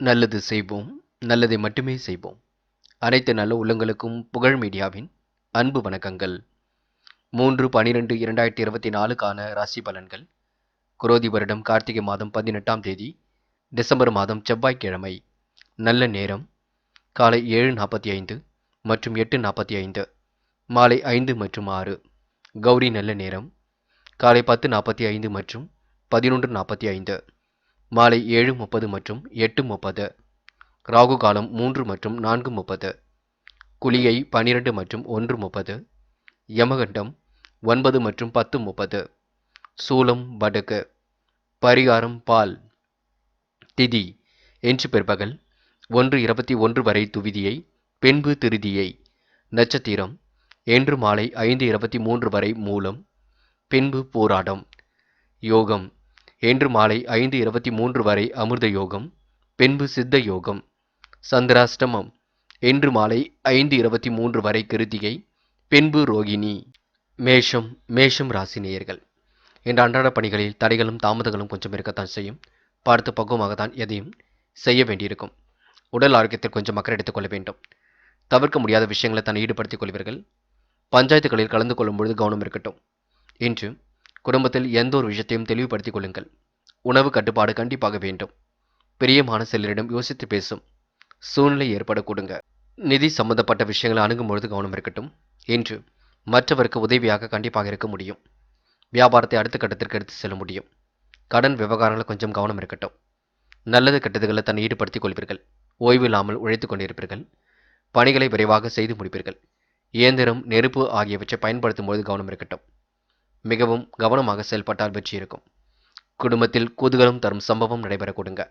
நல்லது செய்வோம், நல்லதை மட்டுமே செய்வோம். அனைத்து நல்ல உள்ளங்களுக்கும் புகழ் மீடியாவின் அன்பு வணக்கங்கள். 3/12/2024க்கான ராசி பலன்கள். குரோதி வருடம் கார்த்திகை மாதம் 18ஆம் தேதி டிசம்பர் மாதம் செவ்வாய்க்கிழமை. நல்ல நேரம் காலை 7:45 மற்றும் 8:45, மாலை 5 மற்றும் 6. கௌரி நல்ல நேரம் காலை 10:45 மற்றும் 11:45, மாலை 7:30 மற்றும் 8:30. ராகு காலம் 3 மற்றும் 4:30, குளிகை 12 மற்றும் 1:30, யமகண்டம் 9 மற்றும் 10:30, சூலம் வடக்கு, பரிகாரம் பால். திதி இன்று பிற்பகல் 1:21 வரை துவிதியை, பின்பு திருதியை. நட்சத்திரம் இன்று மாலை 5:23 வரை மூலம், பின்பு போராடம். யோகம் இன்று மாலை 5:23 வரை அமிர்த யோகம், பின்பு சித்த யோகம். சந்திராஷ்டமம் இன்று மாலை 5:23 வரை கிருத்திகை, பின்பு ரோகிணி. மேஷம் ராசி நேயர்கள். இன்று அன்றாட பணிகளில் தடைகளும் தாமதங்களும் கொஞ்சம் இருக்கத்தான் செய்யும். பார்த்து பக்குவமாகத்தான் எதையும் செய்ய வேண்டியிருக்கும். உடல் ஆரோக்கியத்தில் கொஞ்சம் அக்கறை எடுத்துக் கொள்ள வேண்டும். தவிர்க்க முடியாத விஷயங்களை தான் ஈடுபடுத்திக் கொள்வீர்கள். பஞ்சாயத்துகளில் கலந்து கொள்ளும் பொழுது கவனம் இருக்கட்டும். இன்று குடும்பத்தில் எந்த ஒரு விஷயத்தையும் தெளிவுபடுத்திக் கொள்ளுங்கள். உணவு கட்டுப்பாடு கண்டிப்பாக வேண்டும். பிரியமான சிலரிடம் யோசித்து பேசும் சூழ்நிலை ஏற்பட கொடுங்க. நிதி சம்பந்தப்பட்ட விஷயங்களை அணுகும் பொழுது கவனம் இருக்கட்டும். இன்று மற்றவருக்கு உதவியாக கண்டிப்பாக இருக்க முடியும். வியாபாரத்தை அடுத்த கட்டத்திற்கு எடுத்து செல்ல முடியும். கடன் விவகாரங்கள் கொஞ்சம் கவனம் இருக்கட்டும். நல்லது கெட்டதுகளை தன்னை ஈடுபடுத்திக் கொள்வீர்கள். ஓய்வு இல்லாமல் உழைத்துக் கொண்டிருப்பீர்கள். பணிகளை விரைவாக செய்து முடிப்பீர்கள். இயந்திரம், நெருப்பு ஆகியவற்றை பயன்படுத்தும் போது கவனம் இருக்கட்டும். மிகவும் கவனமாக செயல்பட்டால் வெற்றி இருக்கும். குடும்பத்தில் குதூகலம் தரும் சம்பவம் நடைபெற கொடுங்க.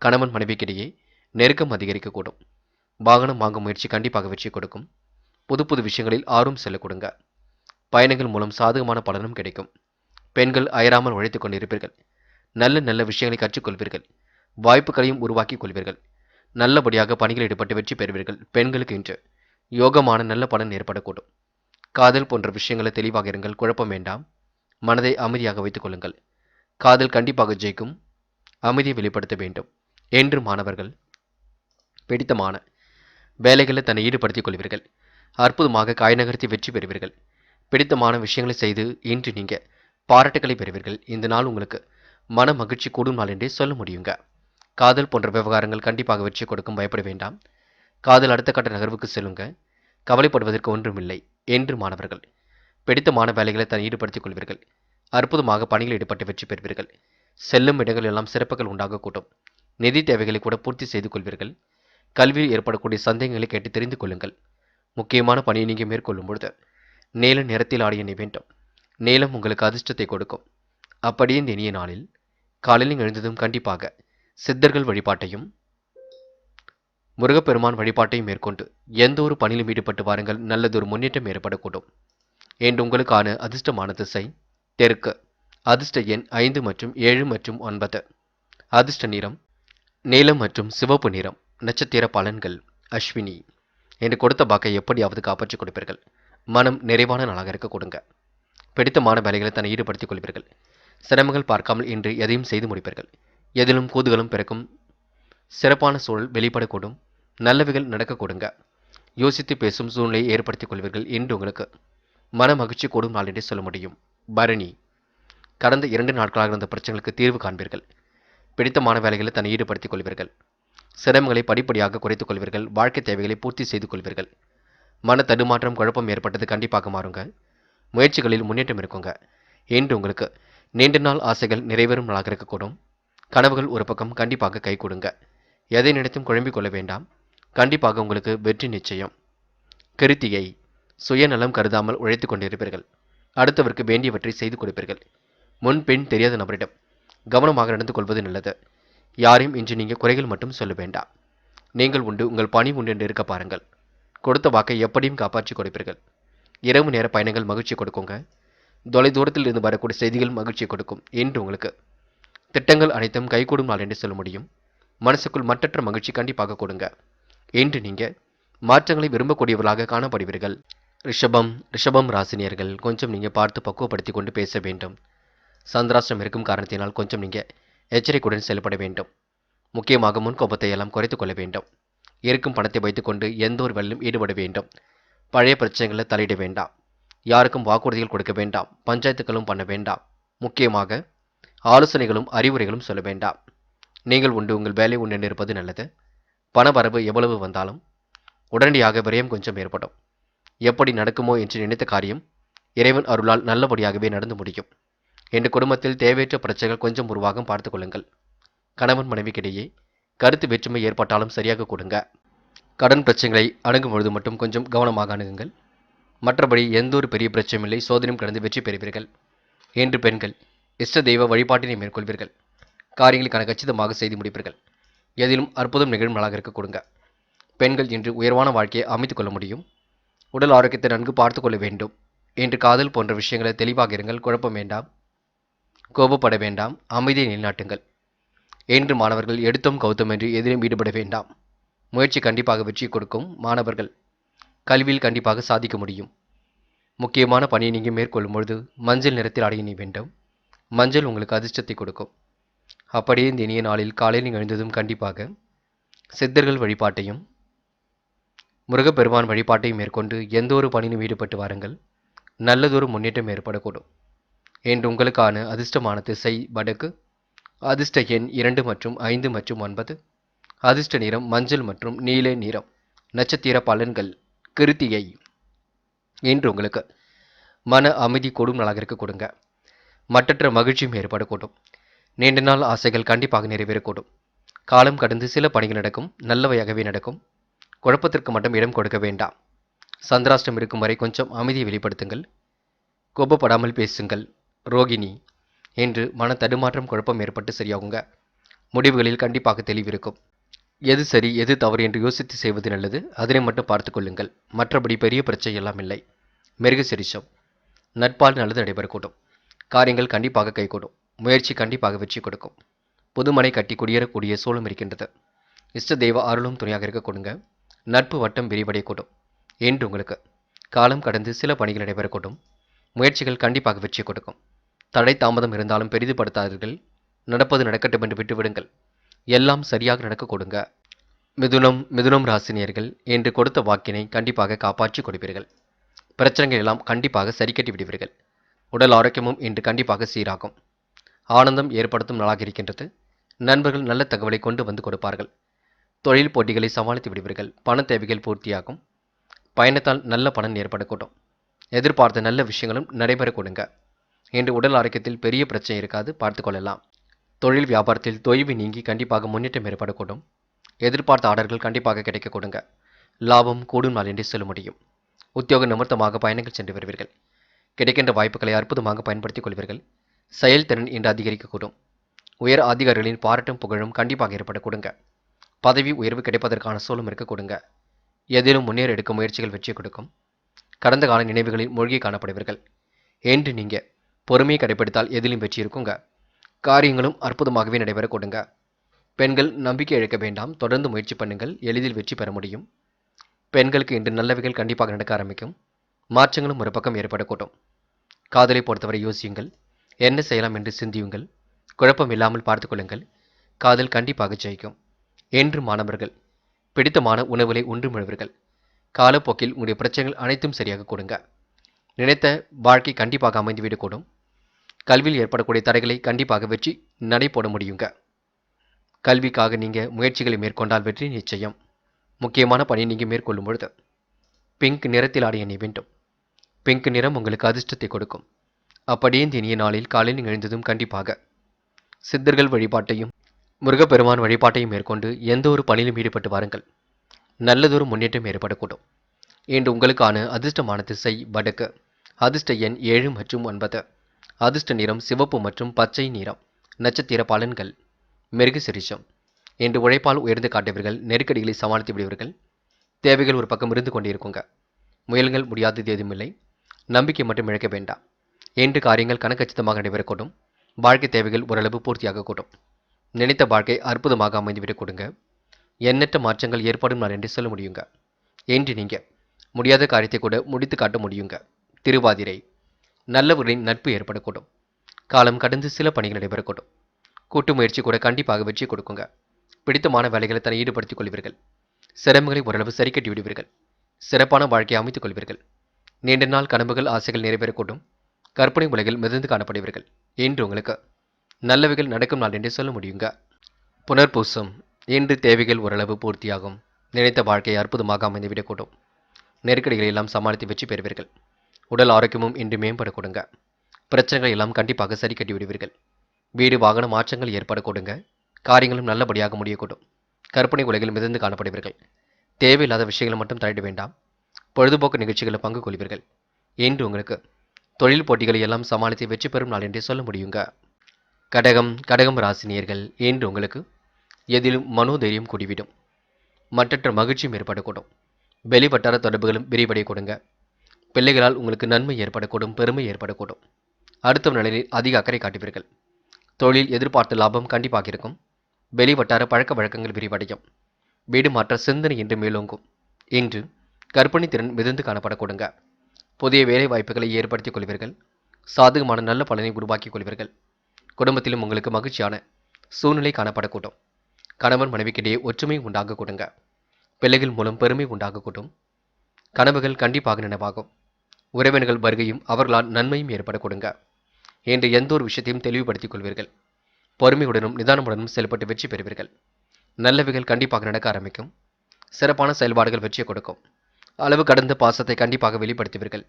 கணவன் மனைவிக்கிடையே நெருக்கம் அதிகரிக்கக்கூடும். வாகனம் வாங்கும் முயற்சி கண்டிப்பாக வெற்றி கொடுக்கும். புது புது விஷயங்களில் ஆர்வம் செல்ல கொடுங்க. பயணங்கள் மூலம் சாதகமான பலனும் கிடைக்கும். பெண்கள் அயராமல் உழைத்துக் கொண்டிருப்பீர்கள். நல்ல நல்ல விஷயங்களை கற்றுக்கொள்வீர்கள். வாய்ப்புகளையும் உருவாக்கிக் கொள்வீர்கள். நல்லபடியாக பணிகள் ஈடுபட்டு வெற்றி பெறுவீர்கள். பெண்களுக்கு இன்று யோகமான நல்ல பலன் ஏற்படக்கூடும். காதல் போன்ற விஷயங்களை தெளிவாக இருங்கள். குழப்பம் வேண்டாம். மனதை அமைதியாக வைத்துக் கொள்ளுங்கள். காதல் கண்டிப்பாக ஜெயிக்கும். அமைதியை வெளிப்படுத்த வேண்டும். என்று மாணவர்கள் பிடித்தமான வேலைகளை தன்னை ஈடுபடுத்திக் கொள்வீர்கள். அற்புதமாக காய் நகர்த்தி வெற்றி பெறுவீர்கள். பிடித்தமான விஷயங்களை செய்து இன்று நீங்க பாராட்டுகளை பெறுவீர்கள். இந்த நாள் உங்களுக்கு மன மகிழ்ச்சி கூடும் நாள் என்றே சொல்ல முடியுங்க. காதல் போன்ற விவகாரங்கள் கண்டிப்பாக வெற்றி கொடுக்கும். பயப்பட வேண்டாம். காதல் அடுத்த கட்ட நகர்வுக்கு செல்லுங்க. கவலைப்படுவதற்கு ஒன்றுமில்லை. என்று மாணவர்கள் பிடித்தமான வேலைகளை தன்னை ஈடுபடுத்திக் கொள்வீர்கள். அற்புதமாக பணியில் ஈடுபட்டு வெற்றி பெறுவீர்கள். செல்லும் இடங்கள் எல்லாம் சிறப்புகள் உண்டாகக்கூடும். நிதி தேவைகளை கூட பூர்த்தி செய்து கொள்வீர்கள். கல்வியில் ஏற்படக்கூடிய சந்தேகங்களை கேட்டு தெரிந்து கொள்ளுங்கள். முக்கியமான பணியை நீங்கள் மேற்கொள்ளும் பொழுது நீல நிறத்தில் ஆடிய எண்ணெய் வேண்டும். நீலம் உங்களுக்கு அதிர்ஷ்டத்தை கொடுக்கும். அப்படியே இந்த இனிய நாளில் காலையில் எழுந்ததும் கண்டிப்பாக சித்தர்கள் வழிபாட்டையும் முருகப்பெருமான் வழிபாட்டையும் மேற்கொண்டு எந்த ஒரு பணியிலும் ஈடுபட்டு வாருங்கள். நல்லதொரு முன்னேற்றம் ஏற்படக்கூடும். என்று உங்களுக்கான அதிர்ஷ்டமான திசை தெற்கு. அதிர்ஷ்ட எண் 5 மற்றும் 7 மற்றும் 9. அதிர்ஷ்ட நிறம் நீலம் மற்றும் சிவப்பு நிறம். நட்சத்திர பலன்கள் அஸ்வினி. என்று கொடுத்த பாக்கை எப்படியாவது காப்பாற்றிக் கொடுப்பீர்கள். மனம் நிறைவான நாளாக இருக்க கொடுங்க. பிடித்தமான வேலைகளை தன்னை ஈடுபடுத்திக் கொள்வீர்கள். சிரமங்கள் பார்க்காமல் இன்று எதையும் செய்து முடிப்பீர்கள். எதிலும் கூதுகளும் பிறக்கும். சிறப்பான சூழல் வெளிப்படக்கூடும். நல்லவைகள் நடக்க கொடுங்க. யோசித்து பேசும் சூழ்நிலையை ஏற்படுத்திக் கொள்வீர்கள். இன்று உங்களுக்கு மன மகிழ்ச்சி கூடும் நாள் என்றே சொல்ல முடியும். பரணி. கடந்த 2 நாட்களாக இருந்த பிரச்சனைகளுக்கு தீர்வு காண்பீர்கள். பிடித்தமான வேலைகளை தன்னை ஈடுபடுத்திக் கொள்வீர்கள். சிரமங்களை படிப்படியாக குறைத்துக் கொள்வீர்கள். வாழ்க்கை தேவைகளை பூர்த்தி செய்து கொள்வீர்கள். மன தடுமாற்றம், குழப்பம் ஏற்பட்டது கண்டிப்பாக மாறுங்க. முயற்சிகளில் முன்னேற்றம் இருக்குங்க. இன்று உங்களுக்கு நீண்ட நாள் ஆசைகள் நிறைவேறும் நாளாக இருக்கக்கூடும். கனவுகள் ஒரு பக்கம் கண்டிப்பாக கை கொடுங்க. எதை நினைத்தும் குழம்பிக் கொள்ள வேண்டாம். கண்டிப்பாக உங்களுக்கு வெற்றி நிச்சயம். கிருத்திகை. சுயநலம் கருதாமல் உழைத்துக் கொண்டிருப்பீர்கள். அடுத்தவருக்கு வேண்டியவற்றை செய்து கொடுப்பீர்கள். முன்பின் தெரியாத நபரிடம் கவனமாக நடந்து கொள்வது நல்லது. யாரையும் இன்று நீங்கள் குறைகள் மட்டும் சொல்ல வேண்டாம். நீங்கள் உண்டு, உங்கள் பணி உண்டு என்று இருக்க பாருங்கள். கொடுத்த வாக்கை எப்படியும் காப்பாற்றி கொடுப்பீர்கள். இரவு நேர பயணங்கள் மகிழ்ச்சி கொடுக்குங்க. தொலை தூரத்தில் இருந்து வரக்கூடிய செய்திகள் மகிழ்ச்சி கொடுக்கும். இன்று உங்களுக்கு திட்டங்கள் அனைத்தும் கைகூடும் நாள் என்று சொல்ல முடியும். மனசுக்குள் மற்றற்ற மகிழ்ச்சி கண்டிப்பாக கொடுங்க. இன்று நீங்க மாற்றங்களை விரும்பக்கூடியவர்களாக காணப்படுவீர்கள். ரிஷபம் ராசினியர்கள் கொஞ்சம் நீங்க பார்த்து பக்குவப்படுத்தி கொண்டு பேச வேண்டும். சந்திராஷ்டிரம் இருக்கும் காரணத்தினால் கொஞ்சம் நீங்க எச்சரிக்கையுடன் செயல்பட வேண்டும். முக்கியமாக முன்கோபத்தை எல்லாம் குறைத்துக் கொள்ள வேண்டும். இருக்கும் பணத்தை வைத்துக்கொண்டு எந்த ஒரு வேலையிலும் ஈடுபட வேண்டும். பழைய பிரச்சனைகளில் தலையிட வேண்டாம். யாருக்கும் வாக்குறுதிகள் கொடுக்க வேண்டாம். பஞ்சாயத்துக்களும் பண்ண வேண்டாம். முக்கியமாக ஆலோசனைகளும் அறிவுரைகளும் சொல்ல வேண்டாம். நீங்கள் உண்டு உங்கள் வேலை உண்டு இருப்பது நல்லது. பணவரவு எவ்வளவு வந்தாலும் உடனடியாக விரயம் கொஞ்சம் ஏற்படும். எப்படி நடக்குமோ என்று நினைத்த காரியம் இறைவன் அருளால் நல்லபடியாகவே நடந்து முடியும். என்ற குடும்பத்தில் தேவையற்ற பிரச்சனைகள் கொஞ்சம் உருவாகும் பார்த்துக் கொள்ளுங்கள். கணவன் மனைவிக்கிடையே கருத்து வேற்றுமை ஏற்பட்டாலும் சரியாக கொடுங்க. கடன் பிரச்சனைகளை அணுகும் பொழுது மட்டும் கொஞ்சம் கவனமாக அணுகுங்கள். மற்றபடி எந்த ஒரு பெரிய பிரச்சனையும் இல்லை. சோதனையும் கடந்து வெற்றி பெறுவீர்கள். என்று பெண்கள் இஷ்ட தெய்வ வழிபாட்டினை மேற்கொள்வீர்கள். காரியங்களை கச்சிதமாக செய்து முடிப்பீர்கள். எதிலும் அற்புதம் நிகழும் நாளாக இருக்க கொடுங்க. பெண்கள் இன்று உயர்வான வாழ்க்கையை அமைத்துக் கொள்ள முடியும். உடல் ஆரோக்கியத்தை நன்கு பார்த்து கொள்ள வேண்டும். என்று காதல் போன்ற விஷயங்களை தெளிவாக இருங்கள். குழப்பம் வேண்டாம். கோபப்பட வேண்டாம். அமைதியை நிலைநாட்டுங்கள். என்று மாணவர்கள் எடுத்தும் கௌத்தம் என்று எதிலும் ஈடுபட வேண்டாம். முயற்சி கண்டிப்பாக வெற்றி கொடுக்கும். மாணவர்கள் கல்வியில் கண்டிப்பாக சாதிக்க முடியும். முக்கியமான பணியை நீங்கள் மேற்கொள்ளும் பொழுது மஞ்சள் நிறத்தில் அடைய வேண்டும். மஞ்சள் உங்களுக்கு அதிர்ஷ்டத்தை கொடுக்கும். அப்படியே இந்த இனிய நாளில் காலையில் நீங்கள் எழுந்ததும் கண்டிப்பாக சித்தர்கள் வழிபாட்டையும் முருகப்பெருமான் வழிபாட்டையும் மேற்கொண்டு எந்த ஒரு பணியிலும் ஈடுபட்டு வாருங்கள். நல்லதொரு முன்னேற்றம் ஏற்படக்கூடும். என்று உங்களுக்கான அதிர்ஷ்டமான திசை வடக்கு. அதிர்ஷ்ட எண் 2 மற்றும் 5 மற்றும் 9. அதிர்ஷ்ட நிறம் மஞ்சள் மற்றும் நீல நிறம். நட்சத்திர பலன்கள் கிருத்திகை. என்று உங்களுக்கு மன அமைதி கூடும் நாளாக இருக்க கொடுங்க. மற்றற்ற மகிழ்ச்சியும் ஏற்படக்கூடும். நீண்ட நாள் ஆசைகள் கண்டிப்பாக நிறைவேறக்கூடும். காலம் கடந்து சில பணிகள் நடக்கும். நல்லவையாகவே நடக்கும். குழப்பத்திற்கு மட்டும் இடம் கொடுக்க வேண்டாம். சந்திராஷ்டம் இருக்கும் வரை கொஞ்சம் அமைதியை வெளிப்படுத்துங்கள். கோபப்படாமல் பேசுங்கள். ரோகிணி. என்று மன தடுமாற்றம் குழப்பம் ஏற்பட்டு சரியாகுங்க. முடிவுகளில் கண்டிப்பாக தெளிவிருக்கும். எது சரி எது தவறு என்று யோசித்து செய்வது நல்லது. அதனை மட்டும் பார்த்து கொள்ளுங்கள். மற்றபடி பெரிய பிரச்சனை எல்லாம் இல்லை. மிருகசிரிஷம். நட்பால் நல்லது நடைபெறக்கூடும். காரியங்கள் கண்டிப்பாக கைகூடும். முயற்சி கண்டிப்பாக வெற்றி கொடுக்கும். புதுமனை கட்டி குடியேறக்கூடிய சூழம் இருக்கின்றது. இஷ்ட தெய்வ அருளும் துணையாக இருக்க கொடுங்க. நட்பு வட்டம் விரிவடையக்கூடும். என்று உங்களுக்கு காலம் கடந்து சில பணிகள் நடைபெறக்கூடும். முயற்சிகள் கண்டிப்பாக வெற்றி கொடுக்கும். தடை தாமதம் இருந்தாலும் பெரிதுபடுத்தாதீர்கள். நடப்பது நடக்கட்டும் என்று விட்டுவிடுங்கள். எல்லாம் சரியாக நடக்க கொடுங்க. மிதுனம் ராசினியர்கள் என்று கொடுத்த வாக்கினை கண்டிப்பாக காப்பாற்றி கொடுப்பீர்கள். பிரச்சனைகள் எல்லாம் கண்டிப்பாக சரி கட்டி விடுவீர்கள். உடல் ஆரோக்கியமும் இன்று கண்டிப்பாக சீராகும். ஆனந்தம் ஏற்படுத்தும் நாளாக இருக்கின்றது. நண்பர்கள் நல்ல தகவலை கொண்டு வந்து கொடுப்பார்கள். தொழில் போட்டிகளை சமாளித்து விடுவீர்கள். பண தேவைகள் பூர்த்தியாகும். பயணத்தால் நல்ல பலன் ஏற்படக்கூடும். எதிர்பார்த்த நல்ல விஷயங்களும் நடைபெற கொடுங்க. இன்று உடல் ஆரோக்கியத்தில் பெரிய பிரச்சனை இருக்காது. பார்த்து கொள்ளலாம். தொழில் வியாபாரத்தில் தொய்வு நீங்கி கண்டிப்பாக முன்னேற்றம் ஏற்படக்கூடும். எதிர்பார்த்த ஆர்டர்கள் கண்டிப்பாக கிடைக்க கொடுங்க. லாபம் கூடும் நாள் என்று சொல்ல முடியும். உத்தியோக நிமித்தமாக பயணங்கள் சென்று வருவீர்கள். கிடைக்கின்ற வாய்ப்புகளை அற்புதமாக பயன்படுத்திக் கொள்வீர்கள். செயல்திறன் இன்று அதிகரிக்கக்கூடும். உயர் அதிகாரிகளின் பாராட்டும் புகழும் கண்டிப்பாக ஏற்பட கொடுங்க. பதவி உயர்வு கிடைப்பதற்கான சூழலும் இருக்க கொடுங்க. எதிலும் முன்னேற எடுக்கும் முயற்சிகள் வெற்றி கொடுக்கும். கடந்த கால நினைவுகளில் மூழ்கி காணப்படுவீர்கள். என்று நீங்க பொறுமையை கடைபிடித்தால் எதிலும் வெற்றி இருக்குங்க. காரியங்களும் அற்புதமாகவே நடைபெற கொடுங்க. பெண்கள் நம்பிக்கை இழக்க வேண்டாம். தொடர்ந்து முயற்சி பண்ணுங்கள். எளிதில் வெற்றி பெற முடியும். பெண்களுக்கு இன்று நல்லவைகள் கண்டிப்பாக நடக்க ஆரம்பிக்கும். மாற்றங்களும் ஒரு பக்கம் ஏற்படக்கூடும். காதலை பொறுத்தவரை யோசியுங்கள். என்ன செய்யலாம் என்று சிந்தியுங்கள். குழப்பம் இல்லாமல் பார்த்துக் கொள்ளுங்கள். காதல் கண்டிப்பாக ஜெயிக்கும். என்று மாணவர்கள் பிடித்தமான உணவுகளை உண்டு முழுவீர்கள். காலப்போக்கில் உங்களுடைய பிரச்சனைகள் அனைத்தும் சரியாக கொடுங்க. நினைத்த வாழ்க்கை கண்டிப்பாக அமைந்துவிடக்கூடும். கல்வியில் ஏற்படக்கூடிய தடைகளை கண்டிப்பாக வெற்றி நடை போட முடியுங்க. கல்விக்காக நீங்கள் முயற்சிகளை மேற்கொண்டால் வெற்றி நிச்சயம். முக்கியமான பணியை நீங்கள் மேற்கொள்ளும் பொழுது பிங்க் நிறத்தில் ஆடைய அணிய வேண்டும். பிங்க் நிறம் உங்களுக்கு அதிர்ஷ்டத்தை கொடுக்கும். அப்படியே இந்த இனிய நாளில் காலையில் எழுந்ததும் கண்டிப்பாக சித்தர்கள் வழிபாட்டையும் முருகப்பெருமான் வழிபாட்டையும் மேற்கொண்டு எந்த ஒரு பணியிலும் ஈடுபட்டு வாருங்கள். நல்லதொரு முன்னேற்றம் ஏற்படக்கூடும். இன்று உங்களுக்கான அதிர்ஷ்டமான திசை வடக்கு. அதிர்ஷ்ட எண் 7 மற்றும் 9. அதிர்ஷ்ட நிறம் சிவப்பு மற்றும் பச்சை நிறம். நட்சத்திர பலன்கள் மிருகசிரிஷம். இன்று உழைப்பால் உயர்ந்து காட்டுவீர்கள். நெருக்கடிகளை சமாளித்து விடுவீர்கள். தேவைகள் ஒரு பக்கம் இருந்து கொண்டே இருக்குங்க. முயல்கள் முடியாதது எதுவுமில்லை. நம்பிக்கை மட்டும் இழக்க வேண்டாம். என்று காரியங்கள் கணக்கச்சிதமாக நடைபெறக்கூடும். வாழ்க்கை தேவைகள் ஓரளவு பூர்த்தியாகக்கூடும். நினைத்த வாழ்க்கை அற்புதமாக அமைந்துவிடக் கொடுங்க. எண்ணற்ற மாற்றங்கள் ஏற்படும் நாள் என்று சொல்ல முடியுங்க. என்று நீங்க முடியாத காரியத்தை கூட முடித்து காட்ட முடியுங்க. திருவாதிரை. நல்லவர்களின் நட்பு ஏற்படக்கூடும். காலம் கடந்து சில பணிகள் நடைபெறக்கூடும். கூட்டு முயற்சி கூட கண்டிப்பாக வெற்றி கொடுக்குங்க. பிடித்தமான வேலைகளை தன்னை ஈடுபடுத்திக் கொள்வீர்கள். சிரமங்களை ஓரளவு சரி கட்டி விடுவீர்கள். சிறப்பான வாழ்க்கையை அமைத்துக் கொள்வீர்கள். நீண்ட நாள் கனவுகள் ஆசைகள் நிறைவேறக்கூடும். கற்பனை உலகில் மிதந்து காணப்படுவீர்கள். இன்று உங்களுக்கு நல்லவைகள் நடக்கும் நாள் என்றே சொல்ல முடியுங்க. புனர்பூசம். இன்று தேவைகள் ஓரளவு பூர்த்தியாகும். நினைத்த வாழ்க்கை அற்புதமாக அமைந்துவிடக்கூடும். நெருக்கடிகளை எல்லாம் சமாளித்து வெற்றி பெறுவீர்கள். உடல் ஆரோக்கியமும் இன்று மேம்படக்கூடுங்க. பிரச்சனைகளை எல்லாம் கண்டிப்பாக சரி கட்டி விடுவீர்கள். வீடு வாகன மாற்றங்கள் ஏற்படக்கூடுங்க. காரியங்களும் நல்லபடியாக முடியக்கூடும். கற்பனை உலகில் மிதந்து காணப்படுவீர்கள். தேவையில்லாத விஷயங்களை மட்டும் தலையிட வேண்டாம். பொழுதுபோக்கு நிகழ்ச்சிகளில் பங்கு கொள்வீர்கள். இன்று உங்களுக்கு தொழில் போட்டிகளை எல்லாம் சமாளித்து வெற்றி பெறும் நாள் என்றே சொல்ல முடியுங்க. கடகம் ராசினியர்கள். இன்று உங்களுக்கு எதிலும் மனோதைரியம் கூடிவிடும். மற்றற்ற மகிழ்ச்சியும் ஏற்படக்கூடும். வெளிவட்டார தொடர்புகளும் விரிவடைய கொடுங்க. பிள்ளைகளால் உங்களுக்கு நன்மை ஏற்படக்கூடும். பெருமை ஏற்படக்கூடும். அடுத்த நிலையில் அதிக அக்கறை காட்டுவீர்கள். தொழில் எதிர்பார்த்த லாபம் கண்டிப்பாக இருக்கும். வெளிவட்டார பழக்க வழக்கங்கள் விரிவடையும். வீடு மாற்ற சிந்தனை என்று மேலோங்கும். இன்று கற்பனை திறன் மிதந்து காணப்படக்கூடுங்க. புதிய வேலை வாய்ப்புகளை ஏற்படுத்திக் கொள்வீர்கள். சாதகமான நல்ல பலனை உருவாக்கிக் கொள்வீர்கள். குடும்பத்திலும் உங்களுக்கு மகிழ்ச்சியான சூழ்நிலை காணப்படக்கூடும். கணவன் மனைவிக்கிடையே ஒற்றுமை உண்டாக கொடுங்க. பிள்ளைகள் மூலம் பெருமை உண்டாக கூட்டும். கனவுகள் கண்டிப்பாக நினைவாகும். உறவினர்கள் வருகையும் அவர்களால் நன்மையும் ஏற்பட கொடுங்க. என்று எந்த ஒரு விஷயத்தையும் தெளிவுபடுத்திக் கொள்வீர்கள். பொறுமையுடனும் நிதானமுடனும் செயல்பட்டு வெற்றி பெறுவீர்கள். நல்லவைகள் கண்டிப்பாக நடக்க ஆரம்பிக்கும். சிறப்பான செயல்பாடுகள் வெற்றியை கொடுக்கும். அளவு கடந்த பாசத்தை கண்டிப்பாக வெளிப்படுத்துவீர்கள்.